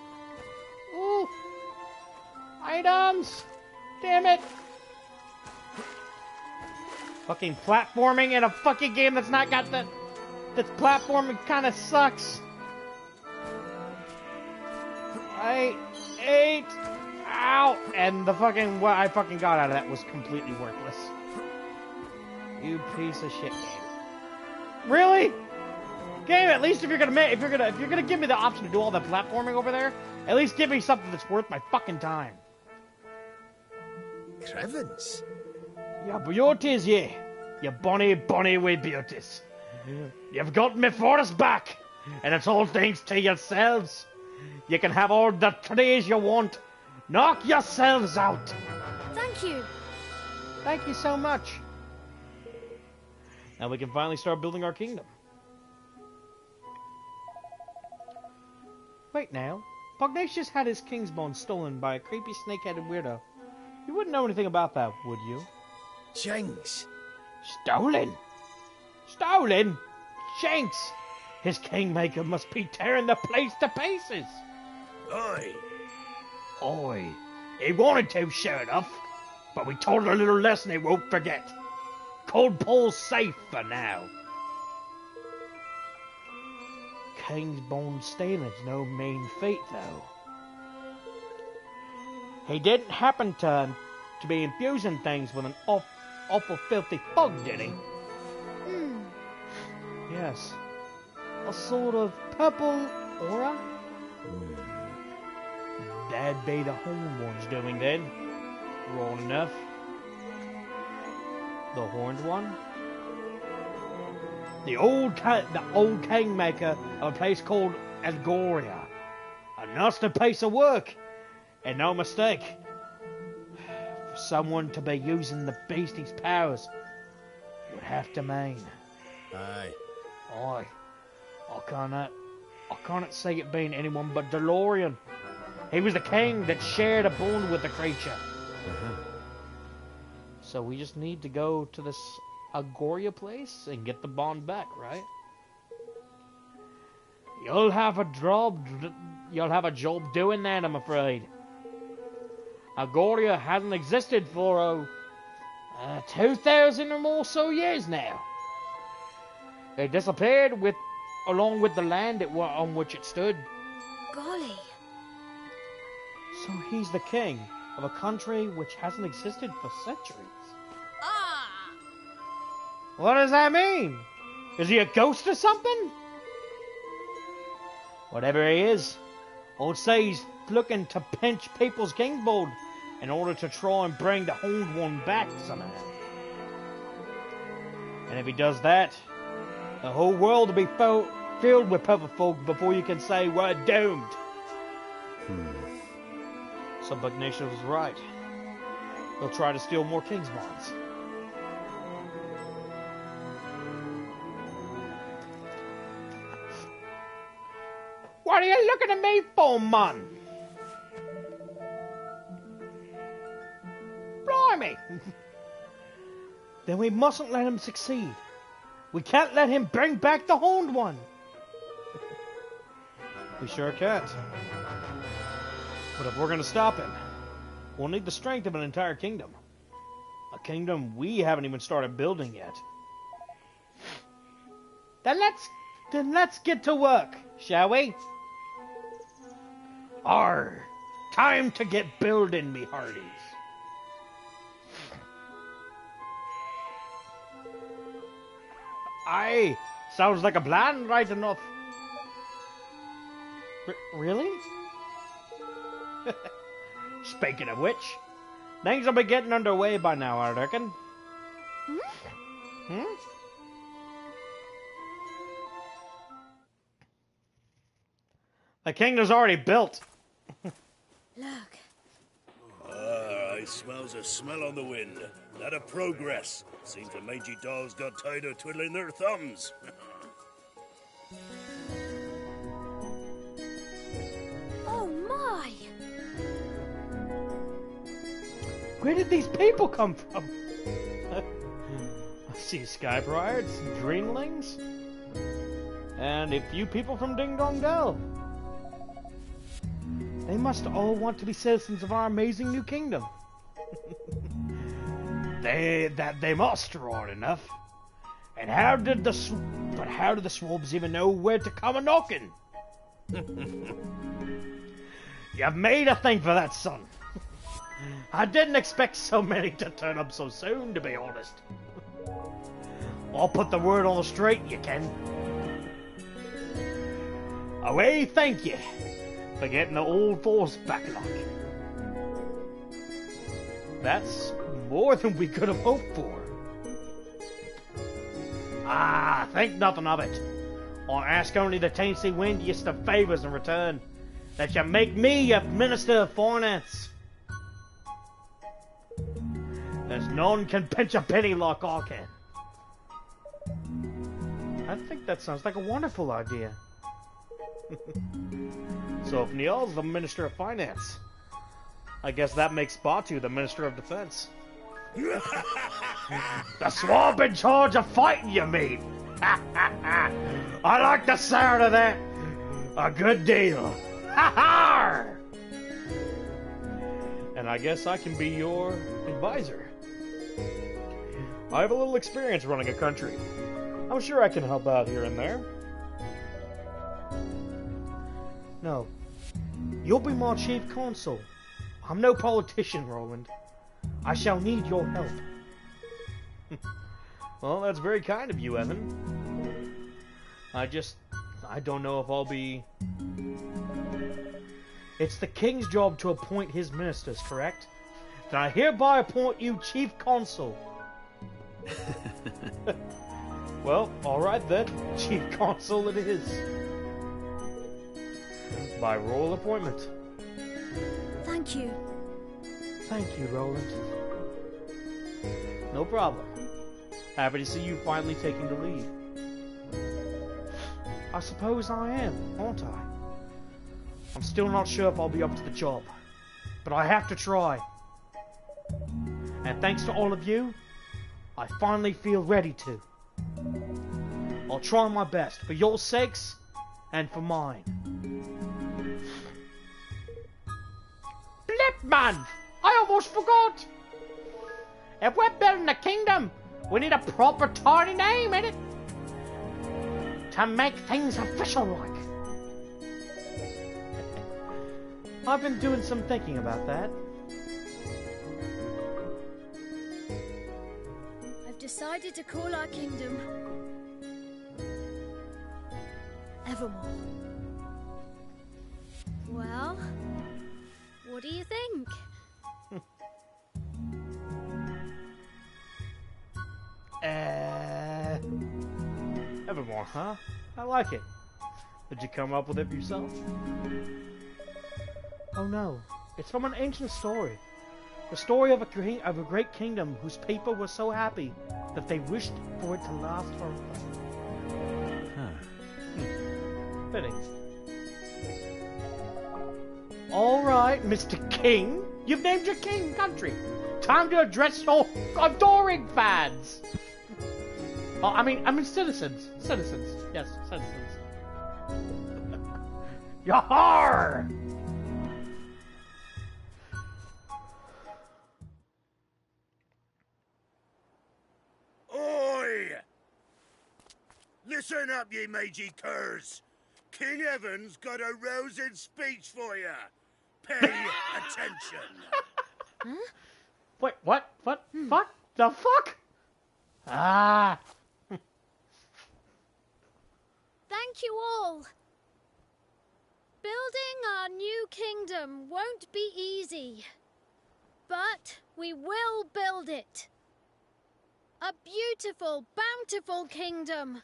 Ooh. Items. Damn it. Fucking platforming in a fucking game that's not got the... That's platforming kind of sucks. 8. Ow! And the fucking... What I fucking got out of that was completely worthless. You piece of shit game. Really? Game, at least if you're gonna give me the option to do all the platforming over there, at least give me something that's worth my fucking time. Crevens. Yeah, beauties, yeah. You bonny wee beauties. You've got me forest back, and it's all thanks to yourselves. You can have all the trees you want. Knock yourselves out. Thank you. Thank you so much. Now we can finally start building our kingdom. Wait now. Pugnacious had his king's bones stolen by a creepy snake-headed weirdo. You wouldn't know anything about that, would you? Jinx. Stolen? Stolen? Shanks! His kingmaker must be tearing the place to pieces. Oi. Oi. He wanted to, sure enough. But we told her a little lesson he won't forget. Cold Pole's safe for now. King's bone stealing's no mean feat, though. He didn't happen to be infusing things with an awful filthy fog, did he? Yes. A sort of purple aura? That'd be the horned ones doing then. Wrong enough. The horned one? The old kingmaker of a place called Algoria. A nasty piece of work, and no mistake. For someone to be using the beastie's powers would have to mean. Aye. I cannot say it being anyone but DeLorean. He was the king that shared a bond with the creature. So we just need to go to this Algoria place and get the bond back, right? You'll have a job doing that, I'm afraid. Algoria hasn't existed for 2,000 or more so years now. It disappeared along with the land on which it stood. Golly. So he's the king of a country which hasn't existed for centuries. Ah! What does that mean? Is he a ghost or something? Whatever he is, I'd say he's looking to pinch people's kingboard in order to try and bring the horned one back somehow. And if he does that, the whole world will be filled with purple folk before you can say we're doomed. So Pugnacious was right. He'll try to steal more king's bonds. What are you looking at me for, man? Blimey! Then we mustn't let him succeed. We can't let him bring back the horned one. We sure can't. But if we're going to stop him, we'll need the strength of an entire kingdom. A kingdom we haven't even started building yet. Then let's get to work, shall we? Arr! Time to get building, me hearties. Aye, sounds like a plan, right enough. Really? Speaking of which, things will be getting underway by now, I reckon. The kingdom's already built. Look. I smells a smell on the wind. That of progress. Seems the mangy dolls got tired of twiddling their thumbs. Oh my! Where did these people come from? I see sky briars, dreamlings, and a few people from Ding Dong Dell. They must all want to be citizens of our amazing new kingdom. They must, right enough. And how did the swabs even know where to come a knocking? You've made a thing for that, son. I didn't expect so many to turn up so soon, to be honest. I'll put the word on the street, you can. Away, thank you for getting the old force back lock. That's more than we could have hoped for. Think nothing of it. I'll ask only the Tennessee windiest of favors in return, that you make me a minister of finance. There's none can pinch a penny like I can. I think that sounds like a wonderful idea. So if Neil's the Minister of Finance, I guess that makes Batu the Minister of Defense. The swab in charge of fighting, you mean? I like the sound of that a good deal. And I guess I can be your advisor. I have a little experience running a country. I'm sure I can help out here and there. No, you'll be my chief consul. I'm no politician, Roland. I shall need your help. Well, that's very kind of you, Evan. I don't know if I'll be It's the king's job to appoint his ministers, correct? Then I hereby appoint you chief consul. Well, alright then. Chief consul it is. By royal appointment. Thank you. Thank you, Roland. No problem. Happy to see you finally taking the lead. I suppose I am, aren't I? I'm still not sure if I'll be up to the job, but I have to try. And thanks to all of you, I finally feel ready to. I'll try my best, for your sakes, and for mine. Blip, man! I almost forgot! If we're building a kingdom, we need a proper tidy name, innit? To make things official-like. I've been doing some thinking about that. I've decided to call our kingdom Evermore. Well, what do you think? Evermore, huh? I like it. Did you come up with it yourself? Oh no, it's from an ancient story. The story of a great kingdom whose people were so happy that they wished for it to last forever. Fitting. Alright, Mr. King. You've named your king country. Time to address your adoring fans. Oh, I mean citizens. Citizens. Yes, citizens. Yahar! Oi! Listen up, ye mangy curs. King Evan's got a rousing speech for you. Pay attention. Wait, what? What? Fuck? The fuck? Ah! Thank you all. Building our new kingdom won't be easy, but we will build it. A beautiful, bountiful kingdom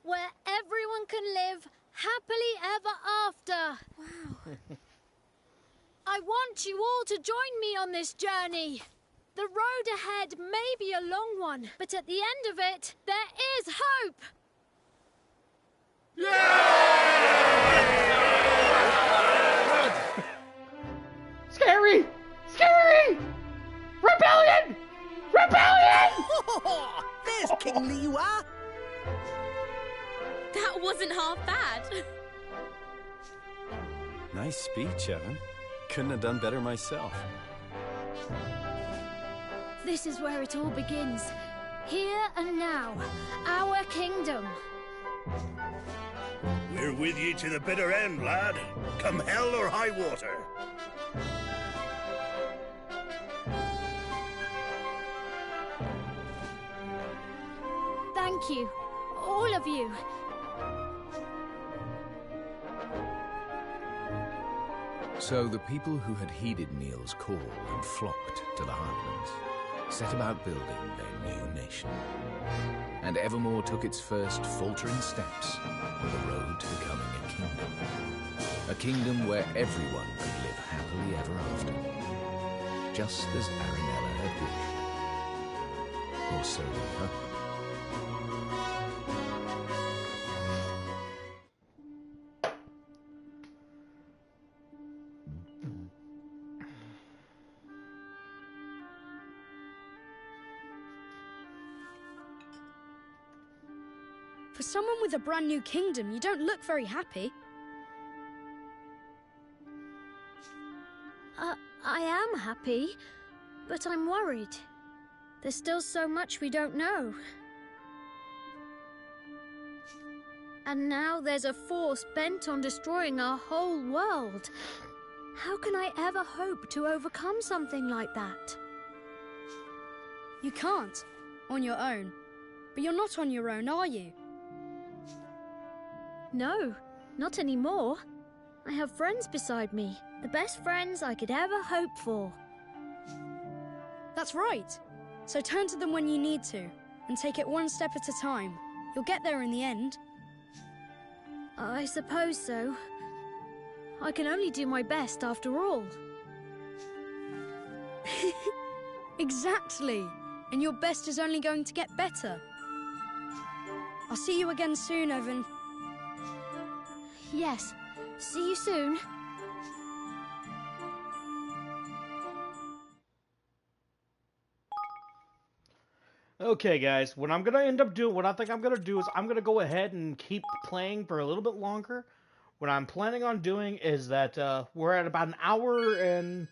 where everyone can live happily ever after. Wow. I want you all to join me on this journey. The road ahead may be a long one, but at the end of it, there is hope. Scary! Scary! Rebellion! Rebellion! There's kingly you are. That wasn't half bad. Nice speech, Evan. Couldn't have done better myself. This is where it all begins. Here and now, our kingdom. We're with you to the bitter end, lad. Come hell or high water. Thank you, all of you. So the people who had heeded Neil's call and flocked to the Heartlands set about building their new nation. And Evermore took its first faltering steps on the road to becoming a kingdom. A kingdom where everyone could live happily ever after. Just as Arinella had wished. Or so they hoped. For someone with a brand new kingdom, you don't look very happy. I am happy, but I'm worried. There's still so much we don't know. And now there's a force bent on destroying our whole world. How can I ever hope to overcome something like that? You can't, on your own. But you're not on your own, are you? No, not anymore. I have friends beside me. The best friends I could ever hope for. That's right. So turn to them when you need to, and take it one step at a time. You'll get there in the end. I suppose so. I can only do my best after all. Exactly. And your best is only going to get better. I'll see you again soon, Evan. Yes. See you soon. Okay, guys, what I'm gonna end up doing, what I think I'm gonna do is I'm gonna go ahead and keep playing for a little bit longer. What I'm planning on doing is that we're at about an hour,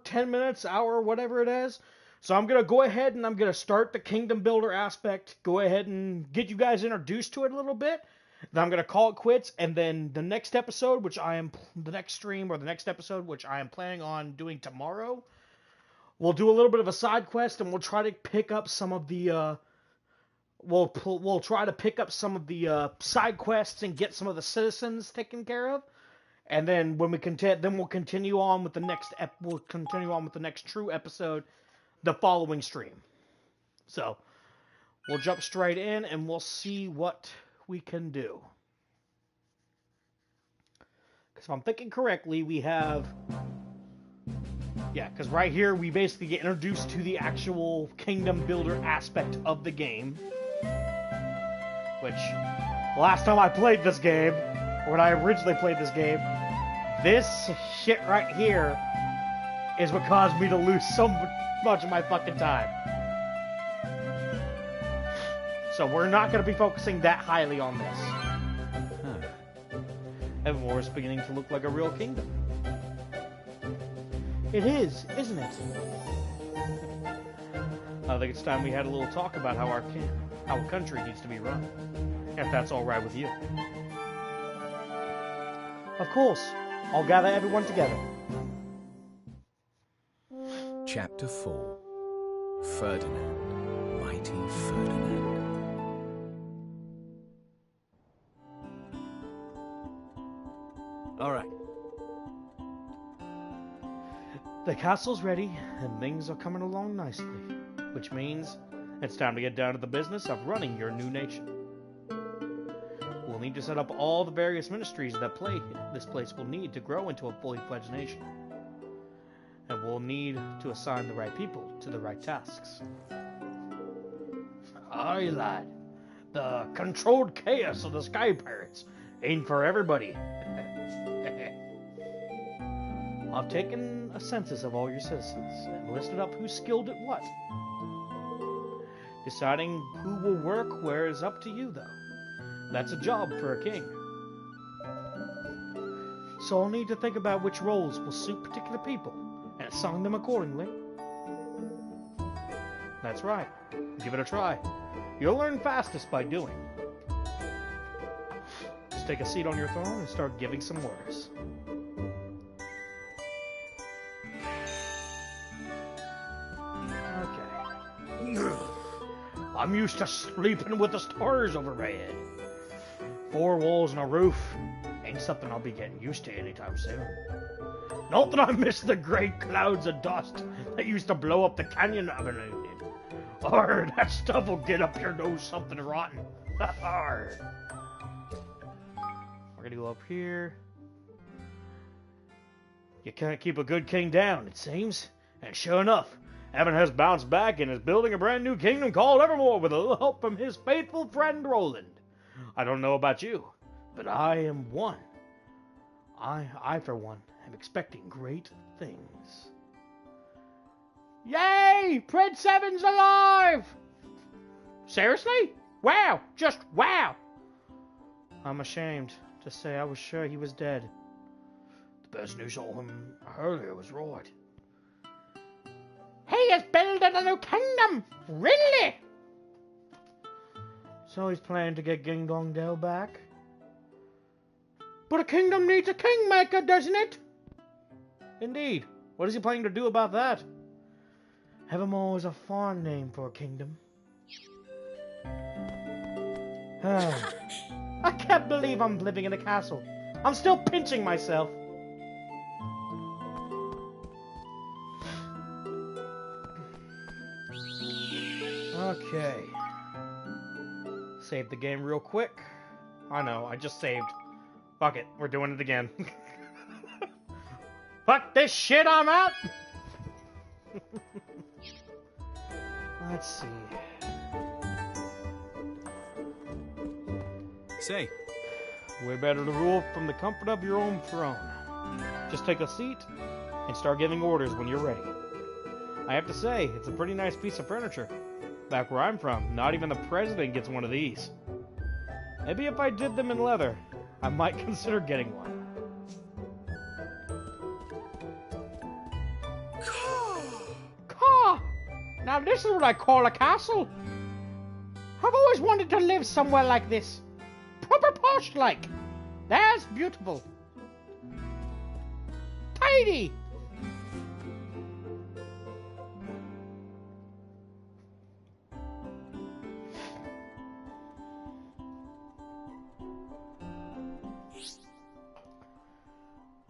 10 minutes, hour, whatever it is. So I'm gonna go ahead and I'm gonna start the kingdom builder aspect. Go ahead and get you guys introduced to it a little bit. Then I'm gonna call it quits, and then the next episode, the next stream or the next episode, which I am planning on doing tomorrow. We'll do a little bit of a side quest, and we'll try to pick up some of the we'll try to pick up some of the side quests and get some of the citizens taken care of. And then when we'll continue on with the next true episode the following stream. So, we'll jump straight in and we'll see what we can do. Cuz if I'm thinking correctly, we have because right here we basically get introduced to the actual kingdom builder aspect of the game. Which, last time I played this game, or when I originally played this game, this shit right here is what caused me to lose so much of my fucking time. So we're not going to be focusing that highly on this. Evermore is beginning to look like a real kingdom. It is, isn't it? I think it's time we had a little talk about how our country needs to be run. If that's alright with you. Of course. I'll gather everyone together. Chapter 4. Ferdinand, Mighty Ferdinand. All right. The castle's ready, and things are coming along nicely. Which means it's time to get down to the business of running your new nation. We'll need to set up all the various ministries that this place will need to grow into a fully fledged nation. And we'll need to assign the right people to the right tasks. Aye, lad. The controlled chaos of the Sky Pirates ain't for everybody. I've taken a census of all your citizens and listed up who's skilled at what. Deciding who will work where is up to you, though. That's a job for a king. So I'll need to think about which roles will suit particular people and assign them accordingly. That's right. Give it a try. You'll learn fastest by doing. Just take a seat on your throne and start giving some orders. I'm used to sleeping with the stars overhead. 4 walls and a roof ain't something I'll be getting used to anytime soon. Not that I miss the great clouds of dust that used to blow up the canyon avenue. Or that stuff will get up your nose something rotten. We're gonna go up here. You can't keep a good king down, it seems. And sure enough, Evan has bounced back and is building a brand new kingdom called Evermore with a little help from his faithful friend Roland. I don't know about you, but I am one. I for one, am expecting great things. Yay! Prince Evan's alive! Seriously? Wow! Just wow! I'm ashamed to say I was sure he was dead. The person who saw him earlier was right. He is building a new kingdom! Really? So he's planning to get Ging Dong Dell back? But a kingdom needs a kingmaker, doesn't it? Indeed. What is he planning to do about that? Evermore is a fine name for a kingdom. I can't believe I'm living in a castle. I'm still pinching myself. Okay. Save the game real quick. I know, I just saved. Fuck it, we're doing it again. Fuck this shit, I'm out! Let's see. Say, Way better to rule from the comfort of your own throne. Just take a seat and start giving orders when you're ready. I have to say, it's a pretty nice piece of furniture. Back where I'm from, not even the president gets one of these. Maybe if I did them in leather, I might consider getting one. Caw! Now this is what I call a castle. I've always wanted to live somewhere like this. Proper posh-like. That's beautiful. Tidy.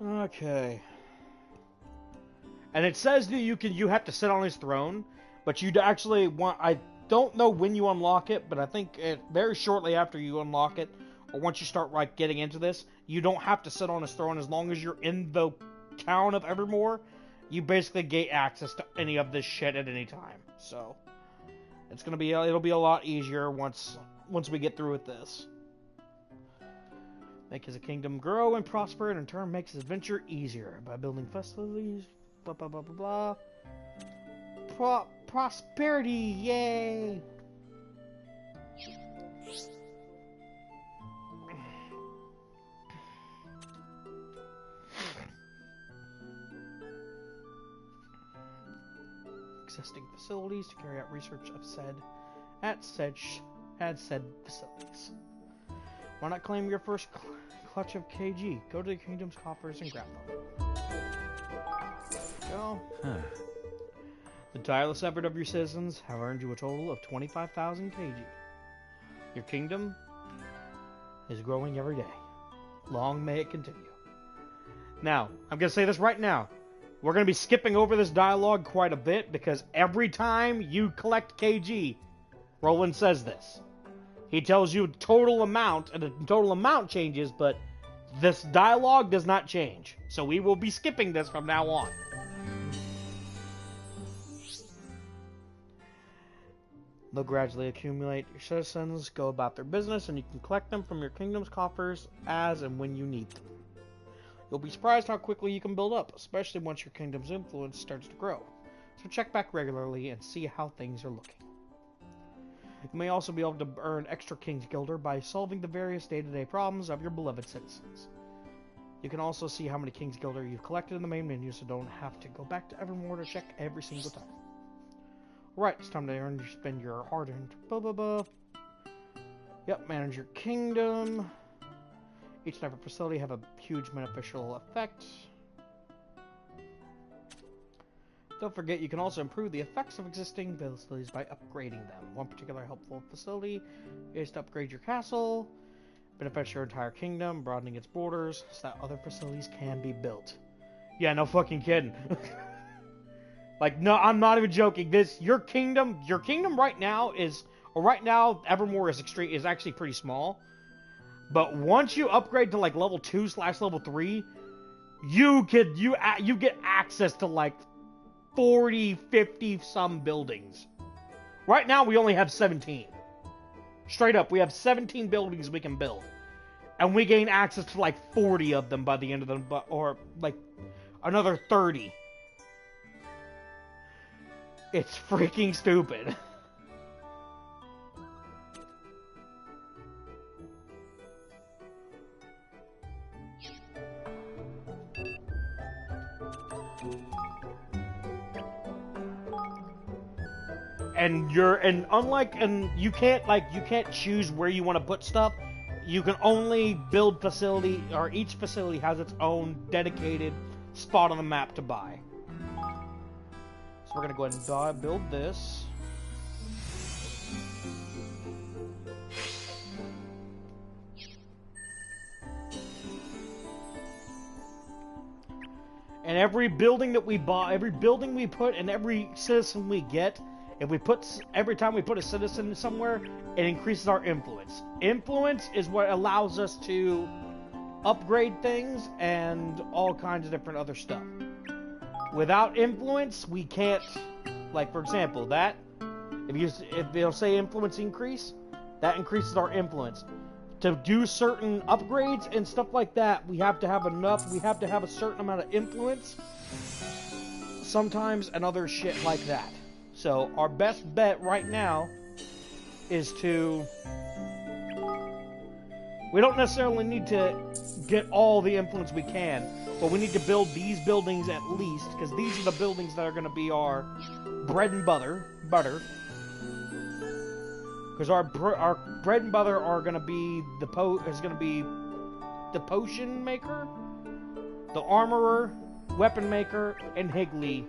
Okay. And it says that you have to sit on his throne, but you actually want. I don't know when you unlock it, but I think very shortly after you unlock it, or once you start like getting into this, you don't have to sit on his throne as long as you're in the town of Evermore. You basically get access to any of this shit at any time. So it's gonna be it'll be a lot easier once we get through with this. Make his kingdom grow and prosper, and in turn makes his adventure easier by building facilities. Blah blah blah blah blah. Prosperity, yay! Existing facilities to carry out research of said facilities. Why not claim your first clutch of KG? Go to the kingdom's coffers and grab them. Go. The tireless effort of your citizens have earned you a total of 25,000 KG. Your kingdom is growing every day. Long may it continue. Now, I'm going to say this right now. We're going to be skipping over this dialogue quite a bit because every time you collect KG, Roland says this. He tells you total amount, and the total amount changes, but this dialogue does not change. So we will be skipping this from now on. They'll gradually accumulate. Your citizens go about their business, and you can collect them from your kingdom's coffers as and when you need them. You'll be surprised how quickly you can build up, especially once your kingdom's influence starts to grow. So check back regularly and see how things are looking. You may also be able to earn extra King's Gilder by solving the various day-to-day problems of your beloved citizens. You can also see how many King's Gilder you've collected in the main menu, so don't have to go back to Evermore to check every single time. Right, it's time to spend your hard-earned Yep, manage your kingdom. Each type of facility have a huge beneficial effect. Don't forget, you can also improve the effects of existing facilities by upgrading them. One particular helpful facility is to upgrade your castle, benefit your entire kingdom, broadening its borders so that other facilities can be built. Yeah, no fucking kidding. Like, no, I'm not even joking. Your kingdom right now Evermore is actually pretty small. But once you upgrade to like level 2/level 3, you get access to like 40, 50 some buildings. Right now we only have 17. Straight up, we have 17 buildings we can build. And we gain access to like 40 of them by the end of them, or like another 30. It's freaking stupid. And you can't choose where you want to put stuff. You can only build facility, or each facility has its own dedicated spot on the map to buy. So we're gonna go ahead and build this. And every building that we buy, every building we put, and every citizen we get, every time we put a citizen somewhere, it increases our influence. Influence is what allows us to upgrade things and all kinds of different other stuff. Without influence, we can't. Like, for example, that if they'll say influence increase, that increases our influence. To do certain upgrades and stuff like that, we have to have enough. We have to have a certain amount of influence. Sometimes and other shit like that. So our best bet right now is to. We don't necessarily need to get all the influence we can, but we need to build these buildings at least, because these are the buildings that are going to be our bread and butter. Because our bread and butter are going to be the potion maker, the armorer, weapon maker, and higglery.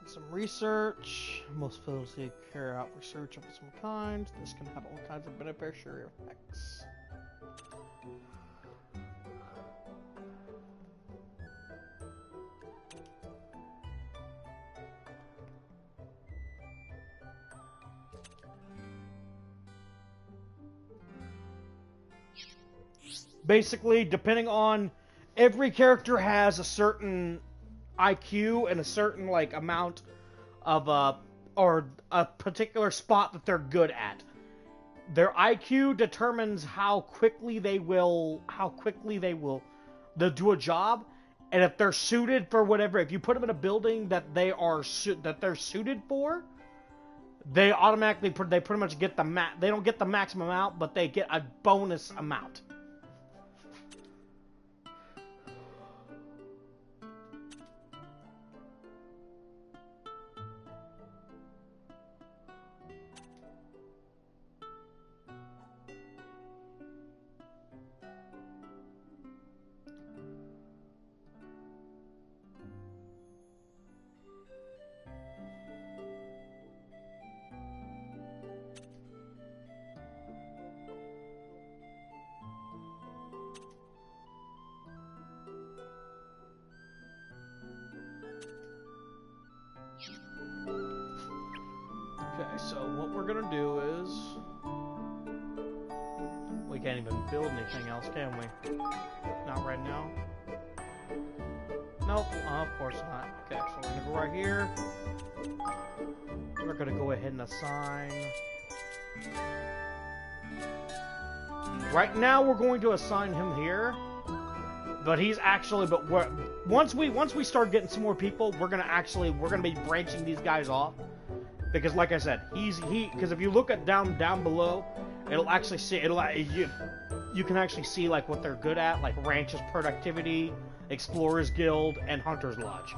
Some research. Most fields carry out research of some kind. This can have all kinds of beneficial effects. Basically, depending on every character has a certain IQ and a certain like amount of or a particular spot that they're good at. Their IQ determines how quickly they'll do a job, and if they're suited for whatever. If you put them in a building that they're suited for, they automatically pretty much get they don't get the maximum amount, but they get a bonus amount. Okay, so what we're gonna do is... We can't even build anything else, can we? Not right now. Nope, of course not. Okay, so we're gonna go right here. We're gonna go ahead and assign... Right now we're going to assign him here. But he's actually... Once we start getting some more people, we're gonna be branching these guys off. Because, like I said, because if you look at down below, it'll actually see you can actually see like what they're good at, like Ranch's Productivity, Explorers Guild, and Hunter's Lodge.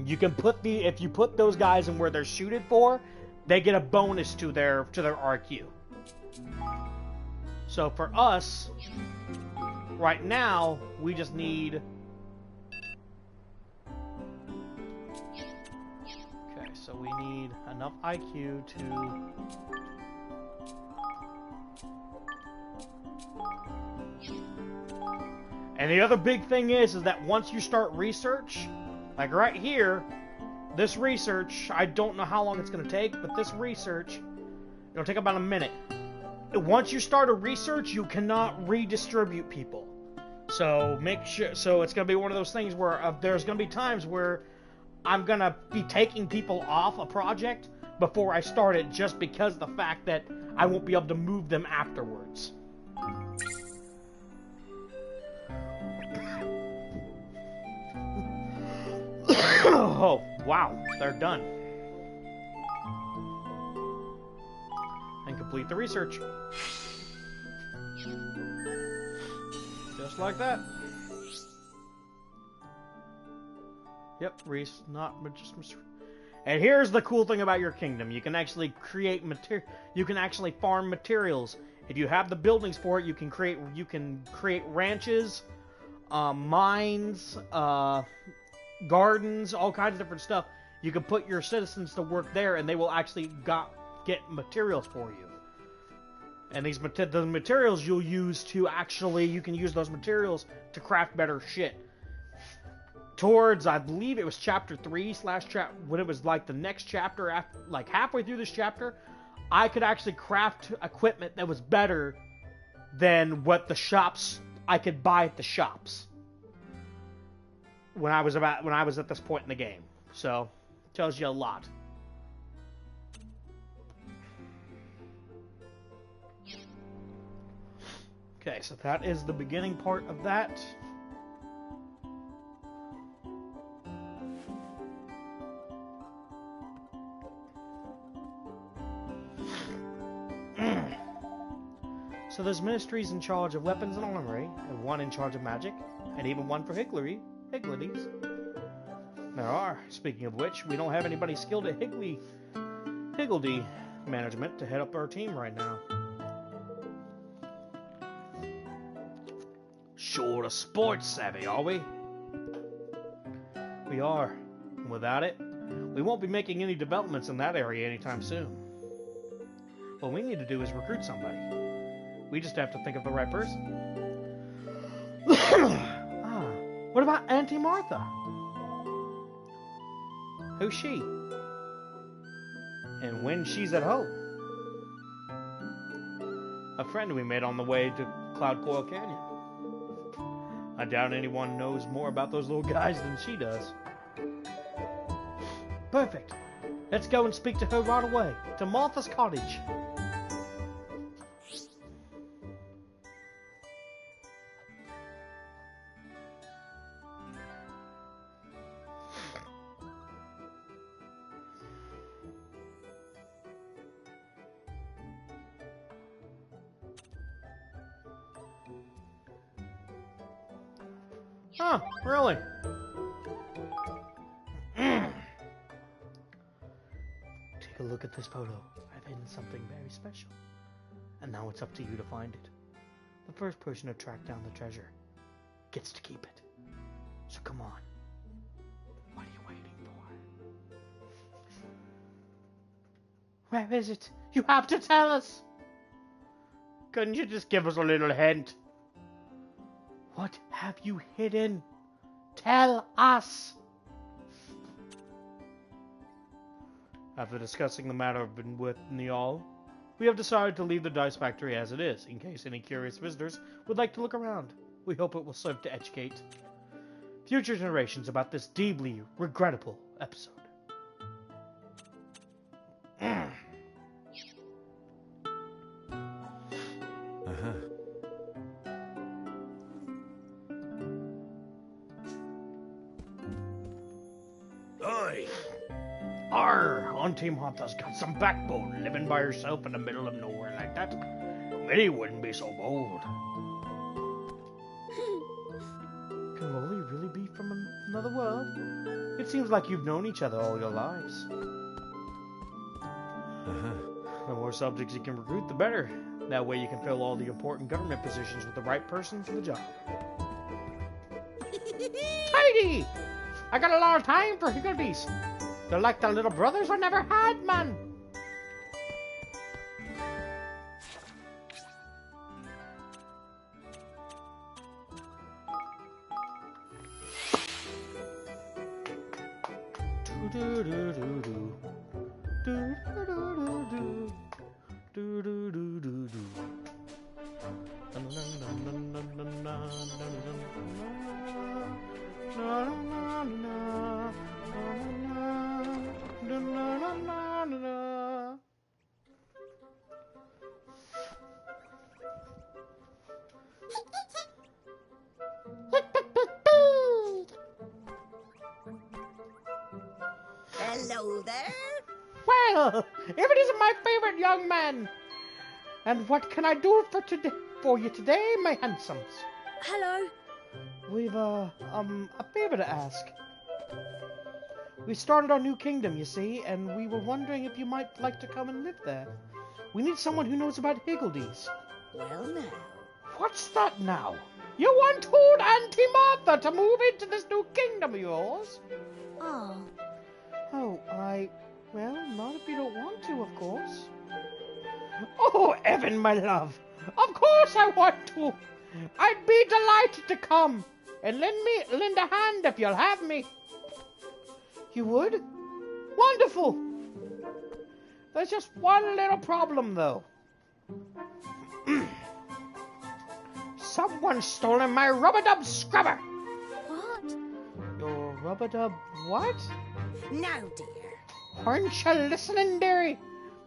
You can if you put those guys in where they're suited for, they get a bonus to their RQ. So for us, right now, we just need. So we need enough IQ to... And the other big thing is that once you start research, like right here, this research, I don't know how long it's going to take, but this research, it'll take about a minute. Once you start a research, you cannot redistribute people. So make sure, so it's going to be one of those things where there's going to be times where I'm going to be taking people off a project before I start it, just because of the fact that I won't be able to move them afterwards. Oh, wow, they're done. And complete the research. Just like that. Yep, Reese, not just... And here's the cool thing about your kingdom. You can actually create you can actually farm materials. If you have the buildings for it, you can create ranches, mines, gardens, all kinds of different stuff. You can put your citizens to work there, and they will actually get materials for you. And the materials you'll use to actually, you can use those materials to craft better shit. Towards, I believe it was chapter 3 when it was like the next chapter, after, like halfway through this chapter, I could actually craft equipment that was better than what the shops I could buy at the shops. When I was at this point in the game. So, tells you a lot. Okay, so that is the beginning part of that. So there's ministries in charge of weapons and armory, and one in charge of magic, and even one for Higgledies. There are. Speaking of which, we don't have anybody skilled at Higgledy management to head up our team right now. Sure of sports savvy, are we? We are. Without it, we won't be making any developments in that area anytime soon. What we need to do is recruit somebody. We just have to think of the right person. What about Auntie Martha? Who's she? And when she's at home? A friend we met on the way to Cloud Coil Canyon. I doubt anyone knows more about those little guys than she does. Perfect. Let's go and speak to her right away. To Martha's cottage. Huh, really? Take a look at this photo. I've hidden something very special. And now it's up to you to find it. The first person to track down the treasure gets to keep it. So come on. What are you waiting for? Where is it? You have to tell us! Couldn't you just give us a little hint? What have you hidden? Tell us! After discussing the matter with Niall, we have decided to leave the dice factory as it is, in case any curious visitors would like to look around. We hope it will serve to educate future generations about this deeply regrettable episode. Auntie Martha's got some backbone, living by herself in the middle of nowhere like that. Many wouldn't be so bold. Can Loli really be from another world? It seems like you've known each other all your lives. The more subjects you can recruit, the better. That way you can fill all the important government positions with the right person for the job. Tidy! I got a lot of time for Higgledies. They're like the little brothers I never had, man. Hello there. Well, if it isn't my favorite young man. And what can I do for you today, my handsomes? Hello. We've a favor to ask. We started our new kingdom, you see, and we were wondering if you might like to come and live there. We need someone who knows about Higgledies. Well, now. What's that now? You once told Auntie Martha to move into this new kingdom of yours. Oh. Oh, well, not if you don't want to, of course. Oh, Evan, my love. Of course I want to. I'd be delighted to come. And lend a hand if you'll have me. You would? Wonderful. There's just one little problem, though. Someone's stolen my rub-a-dub scrubber. What? Your rub-a-dub what? Now, dear. Aren't you listening, dearie?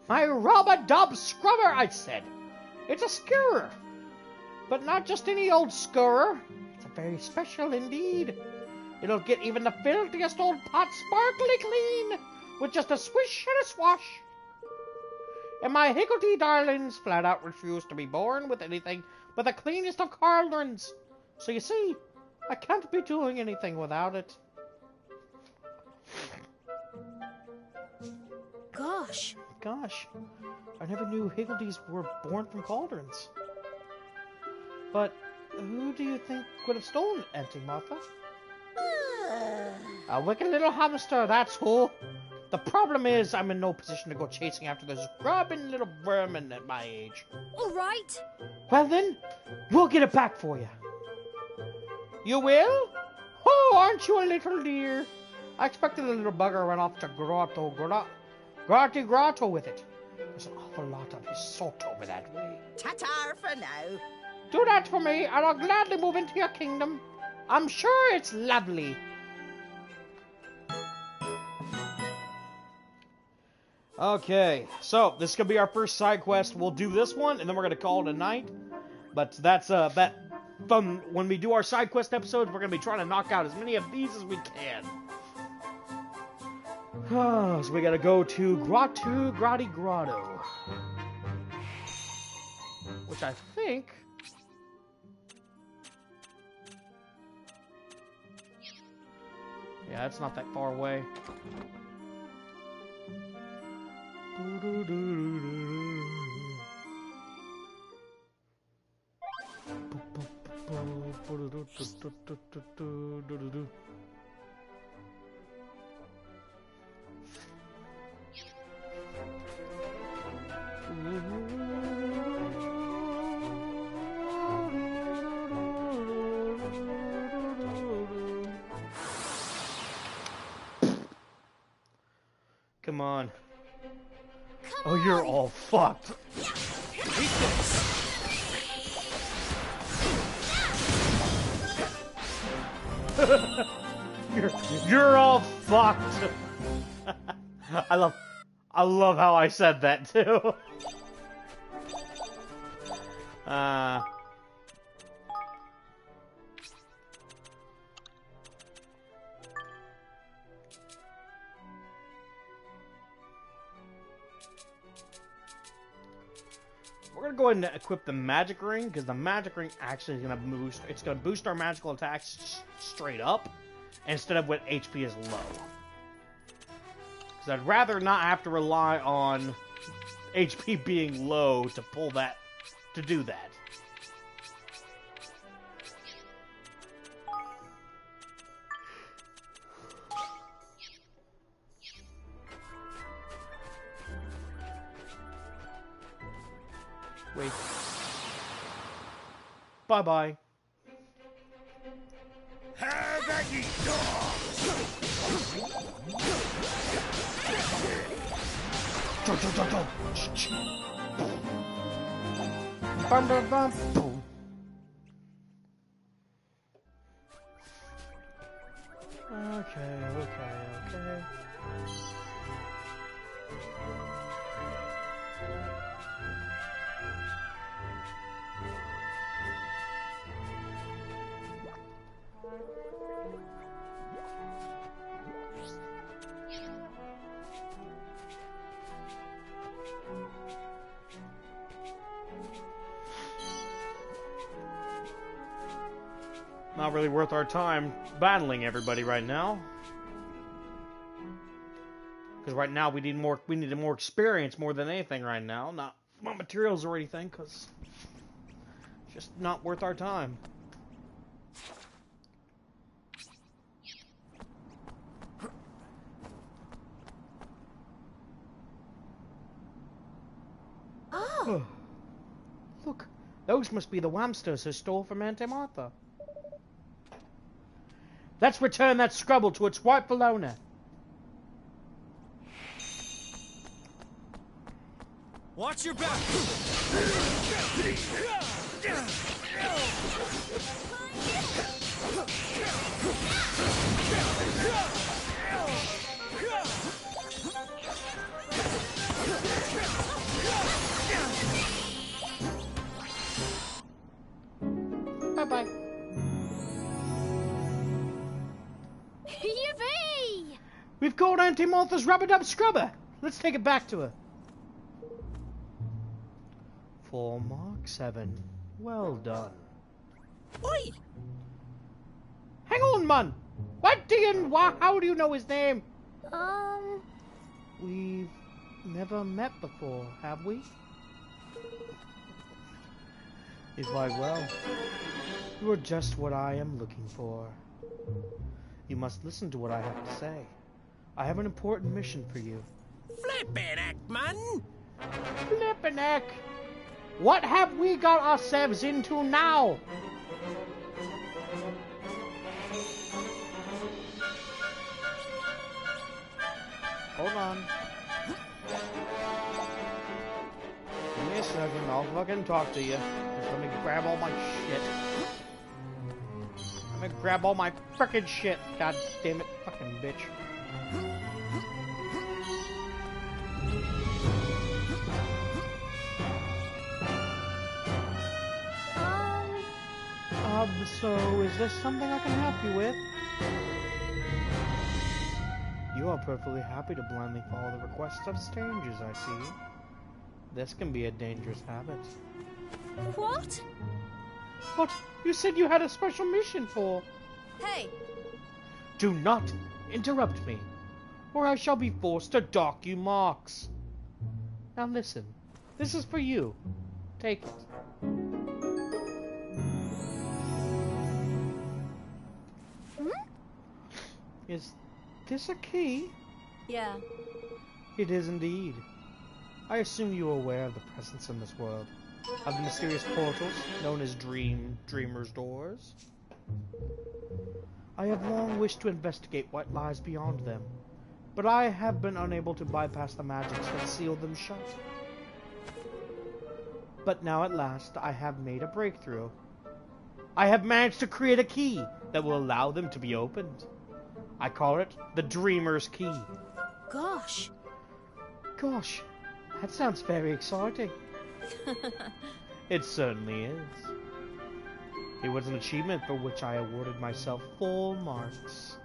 My rub-a-dub scrubber, I said. It's a scourer. But not just any old scourer. It's a very special indeed. It'll get even the filthiest old pot sparkly clean with just a swish and a swash. And my higgledy darlings flat out refuse to be born with anything but the cleanest of cauldrons. So you see, I can't be doing anything without it. Gosh. Gosh, I never knew higgledies were born from cauldrons. But who do you think would have stolen Auntie Martha? A wicked little hamster, that's who. The problem is I'm in no position to go chasing after those grubbing little vermin at my age. All right. Well then, we'll get it back for you. You will? Oh, aren't you a little dear? I expected the little bugger run off to Grotto with it. There's an awful lot of his salt over that way. Ta-ta for now. Do that for me, and I'll gladly move into your kingdom. I'm sure it's lovely. Okay, so this is gonna be our first side quest. We'll do this one, and then we're gonna call it a night. But that's from when we do our side quest episodes, we're gonna be trying to knock out as many of these as we can. So we gotta go to Grotto, which I think. Yeah, it's not that far away. Come on. Oh, you're all fucked. You're all fucked. I love how I said that too. We're gonna go ahead and equip the magic ring, because the magic ring actually is gonna boost our magical attacks straight up instead of when HP is low. Because I'd rather not have to rely on HP being low to do that. Wait. Bye-bye. Have at ye, Bum, bum, bum, boom. Okay. Not really worth our time battling everybody right now. Because right now we need more experience more than anything right now. Not materials or anything, because it's just not worth our time. Look, those must be the whamsters who stole from Auntie Martha. Let's return that scrubble to its rightful owner. Watch your back! Bye-bye. Yippee! We've caught Auntie Martha's rubber-dubbed scrubber. Let's take it back to her. 4 Mark 7. Well done. Oi! Hang on, man. How do you know his name? We've never met before, have we? He's like, well, you are just what I am looking for. You must listen to what I have to say. I have an important mission for you. Flippin' heck, man! Flippin' heck! What have we got ourselves into now? Hold on. Give me a second, I'll fucking talk to you. Just let me grab all my shit. Let me grab all my frickin' shit. God damn it, fucking bitch. So is there something I can help you with? You are perfectly happy to blindly follow the requests of strangers, I see. This can be a dangerous habit. What? What? You said you had a special mission for... Hey, Do not interrupt me, or I shall be forced to dock you marks. Now listen, this is for you. Take it. Is this a key? yeah. It is indeed. I assume you are aware of the presence in this world of the mysterious portals known as Dreamer's Doors. I have long wished to investigate what lies beyond them, but I have been unable to bypass the magics that seal them shut. But now at last I have made a breakthrough. I have managed to create a key that will allow them to be opened. I call it the Dreamer's Key. Gosh. Gosh, that sounds very exciting. It certainly is. It was an achievement for which I awarded myself full marks.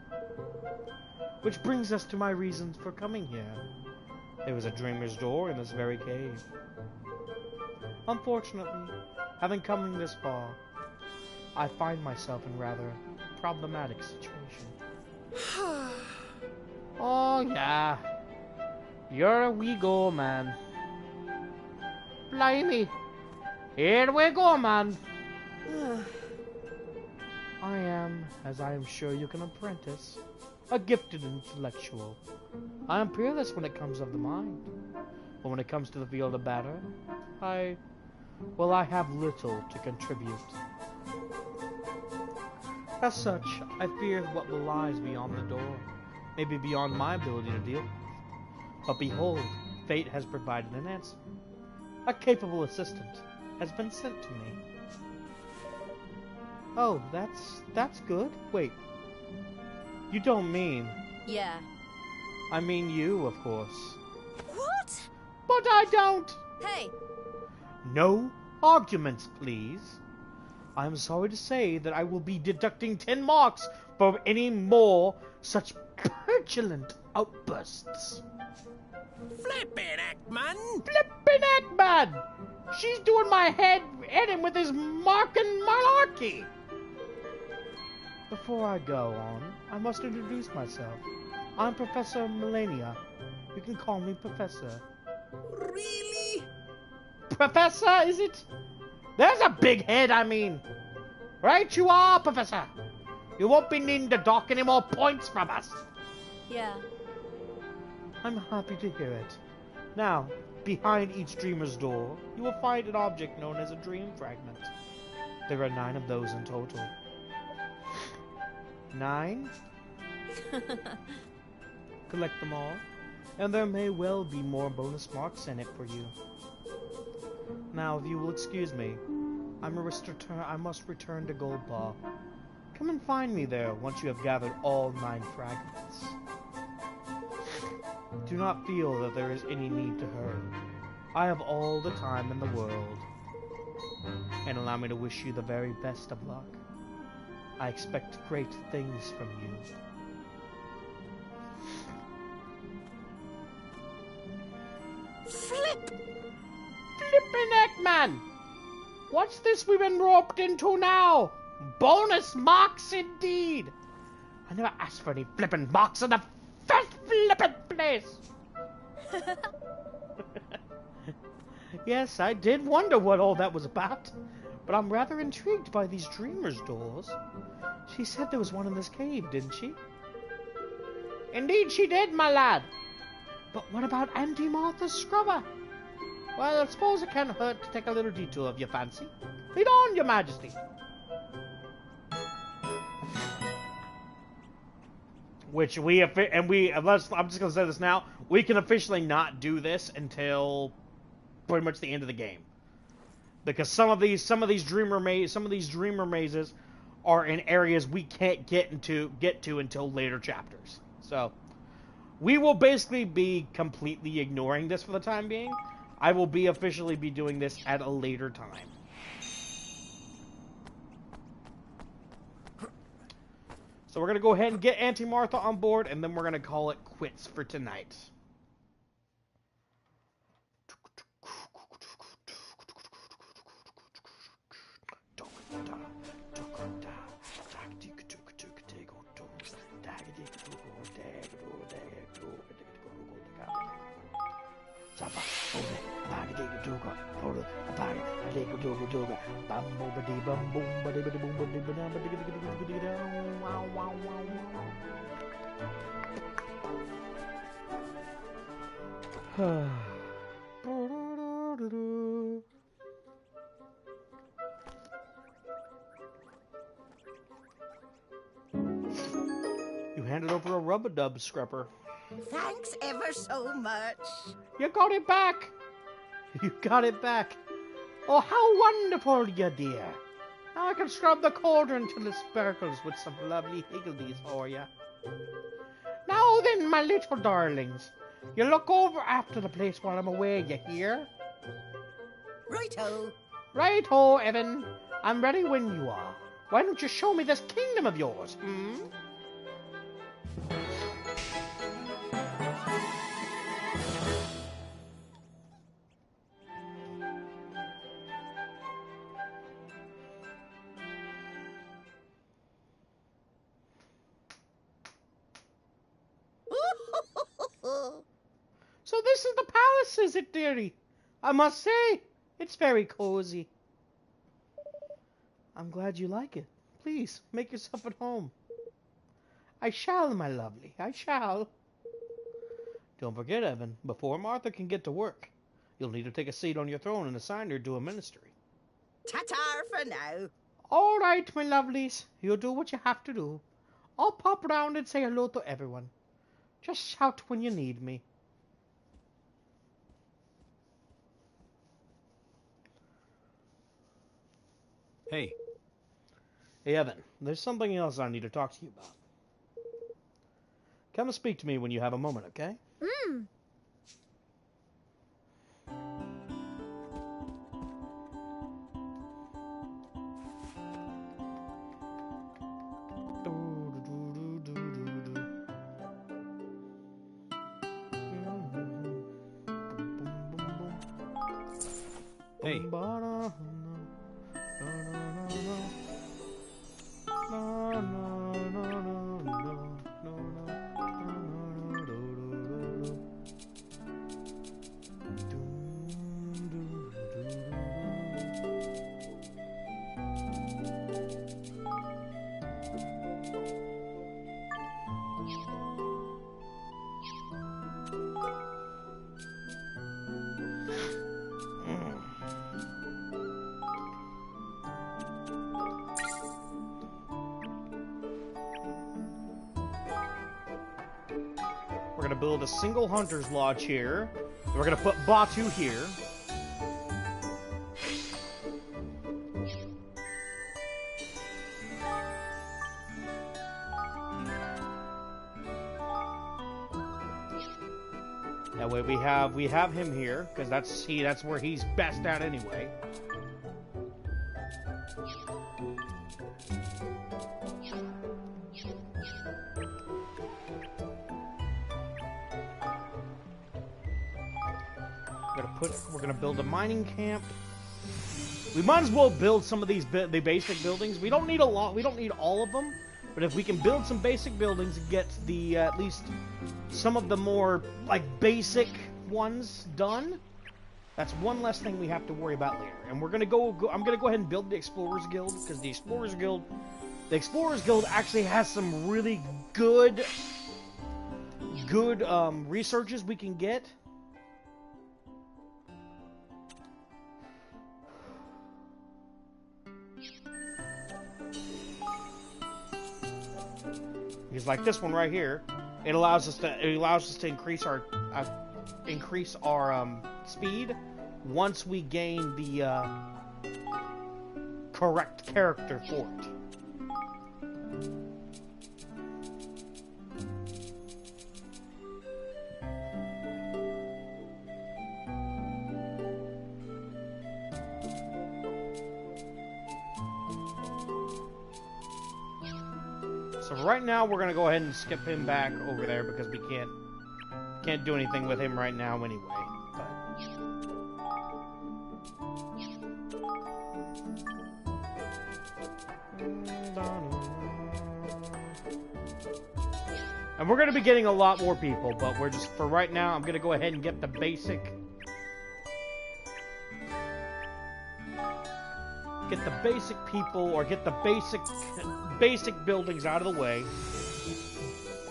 Which brings us to my reasons for coming here. There was a Dreamer's Door in this very cave. Unfortunately, having come this far, I find myself in rather a problematic situation. Oh yeah, you're a wee go, man. Blimey, here we go, man. I am, as I am sure you can apprentice, a gifted intellectual. I am peerless when it comes of the mind, but when it comes to the field of battle, I have little to contribute. As such, I fear what lies beyond the door may be beyond my ability to deal with. But behold, fate has provided an answer. A capable assistant has been sent to me. Oh, that's good. Wait, you don't mean... Yeah. I mean you, of course. What? But I don't! Hey, No arguments, please. I'm sorry to say that I will be deducting 10 marks for any more such petulant outbursts. Flippin' heck, man! Flippin' heck, man! She's doing my head in with his markin' malarkey! Before I go on, I must introduce myself. I'm Professor Melania. You can call me Professor. Really? Professor, is it? There's a big head, I mean. Right you are, Professor. You won't be needing to dock any more points from us. yeah. I'm happy to hear it. Now, behind each dreamer's door, you will find an object known as a dream fragment. There are 9 of those in total. 9? Collect them all, and there may well be more bonus marks in it for you. Now, if you will excuse me, I must return to Goldpaw. Come and find me there once you have gathered all 9 fragments. Do not feel that there is any need to hurry. I have all the time in the world. And allow me to wish you the very best of luck. I expect great things from you. Flippin' heck, man! What's this we've been roped into now? Bonus marks indeed! I never asked for any flippin' marks in the first flippin' place! Yes, I did wonder what all that was about, but I'm rather intrigued by these dreamers' doors. She said there was one in this cave, didn't she? Indeed she did, my lad. But what about Auntie Martha's scrubber? Well, I suppose it can't hurt to take a little detour if you fancy. Lead on, your majesty. Which unless I'm just gonna say this now, we can officially not do this until pretty much the end of the game, because some of these dreamer mazes are in areas we can't get to until later chapters. So we will basically be completely ignoring this for the time being. I will be officially be doing this at a later time. So we're going to go ahead and get Auntie Martha on board, and then we're going to call it quits for tonight. You handed over a rub-a-dub, Scrapper. Thanks ever so much. You got it back! You got it back. Oh, how wonderful, you dear. Now I can scrub the cauldron till it sparkles with some lovely higgledies for you. Now then, my little darlings, you look over after the place while I'm away, you hear? Righto. Righto, Evan. I'm ready when you are. Why don't you show me this kingdom of yours, hmm? So this is the palace, is it, dearie? I must say, it's very cozy. I'm glad you like it. Please, make yourself at home. I shall, my lovely, I shall. Don't forget, Evan, before Martha can get to work, you'll need to take a seat on your throne and assign her to a ministry. Ta-ta for now. All right, my lovelies, you'll do what you have to do. I'll pop round and say hello to everyone. Just shout when you need me. Hey. Hey, Evan, there's something else I need to talk to you about. Come and speak to me when you have a moment, okay? Hey. to build a single hunter's lodge here. We're going to put Batu here. That way we have him here, because that's where he's best at anyway. We're gonna build a mining camp. We might as well build some of the basic buildings. We don't need a lot. We don't need all of them. But if we can build some basic buildings and get the at least some of the more like basic ones done, that's one less thing we have to worry about later. And we're gonna I'm gonna go ahead and build the Explorers Guild, because the Explorers Guild actually has some really good researches we can get. Because like this one right here, it allows us to increase our speed once we gain the correct character for it. So right now we're gonna go ahead and skip him back over there because we can't do anything with him right now anyway. And we're gonna be getting a lot more people, but we're just for right now. I'm gonna go ahead and get the basic. Get the basic people, or get the basic buildings out of the way.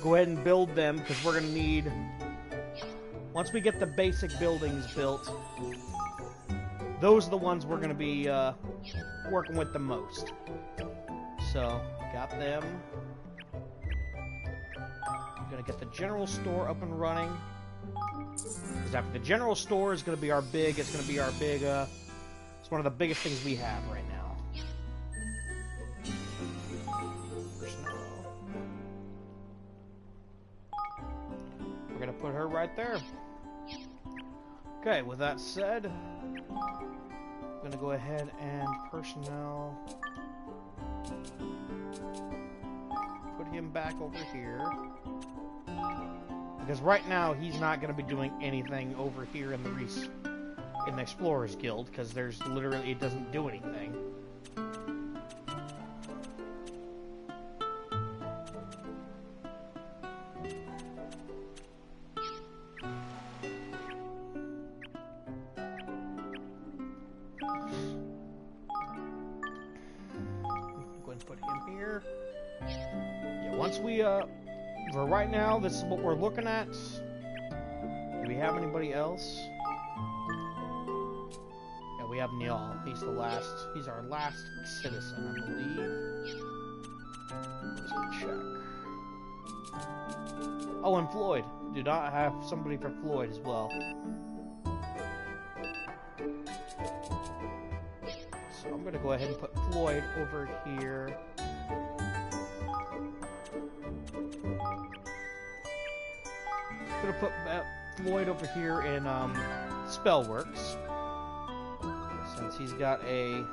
Go ahead and build them, because we're going to need... Once we get the basic buildings built, those are the ones we're going to be working with the most. So, got them. I'm going to get the general store up and running. Because after the general store is going to be our big... It's going to be our big... It's one of the biggest things we have right now. Personnel. We're gonna put her right there. Okay, with that said, I'm gonna go ahead and personnel. Put him back over here. Because right now he's not gonna be doing anything over here in the Explorers Guild, because there's literally, it doesn't do anything. Go ahead and put him here. Yeah, once we, for right now, this is what we're looking at. Do we have anybody else? We have Niall. He's our last citizen, I believe. Just gonna check. Oh, and Floyd. Do not have somebody for Floyd as well. So I'm gonna go ahead and put Floyd over here. I'm gonna put Floyd over here in Spellworks. Since he's got a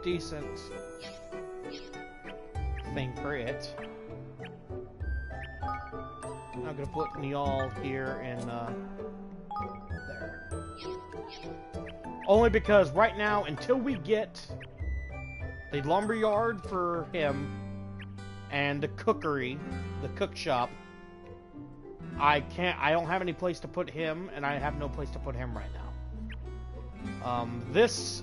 decent thing for it. I'm gonna put Niall here and there. Only because right now, until we get the lumberyard for him and the cookery, the cook shop, I don't have any place to put him, and I have no place to put him right now.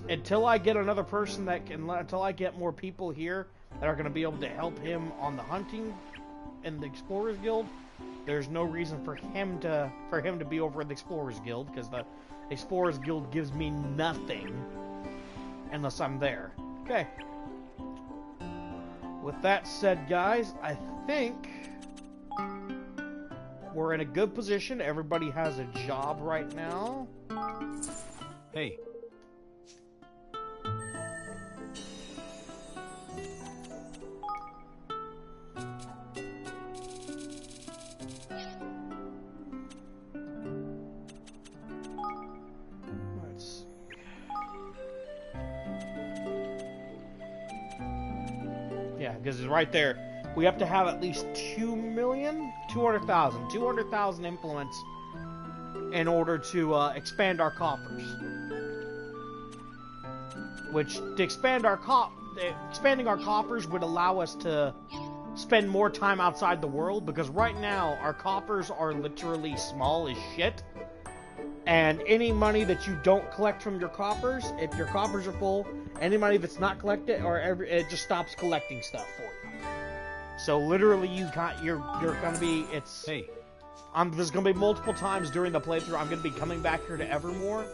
Until I get another person until I get more people here that are going to be able to help him on the hunting in the Explorers Guild, there's no reason for him to be over in the Explorers Guild, because the Explorers Guild gives me nothing unless I'm there. Okay. With that said, guys, I think we're in a good position. Everybody has a job right now. Hey. Let's see. Yeah, because it's right there. We have to have at least 200,000 implements in order to expand our coffers. Which, to expanding our coffers would allow us to spend more time outside the world, because right now our coffers are literally small as shit. And any money that you don't collect from your coffers, if your coffers are full, any money that's not collected, it just stops collecting stuff for you. So literally, you're gonna be. There's gonna be multiple times during the playthrough I'm gonna be coming back here to Evermore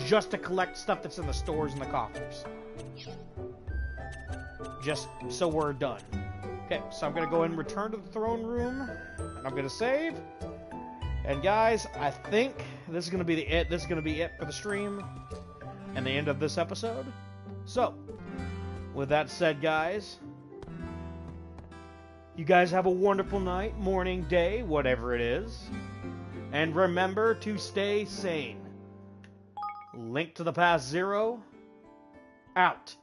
just to collect stuff that's in the stores and the coffers. Just so we're done. Okay, so I'm gonna go ahead and return to the throne room, and I'm gonna save. And guys, I think this is gonna be it. This is gonna be it for the stream and the end of this episode. So, with that said, guys, you guys have a wonderful night, morning, day, whatever it is. And remember to stay sane. Link to the Past Zero, out.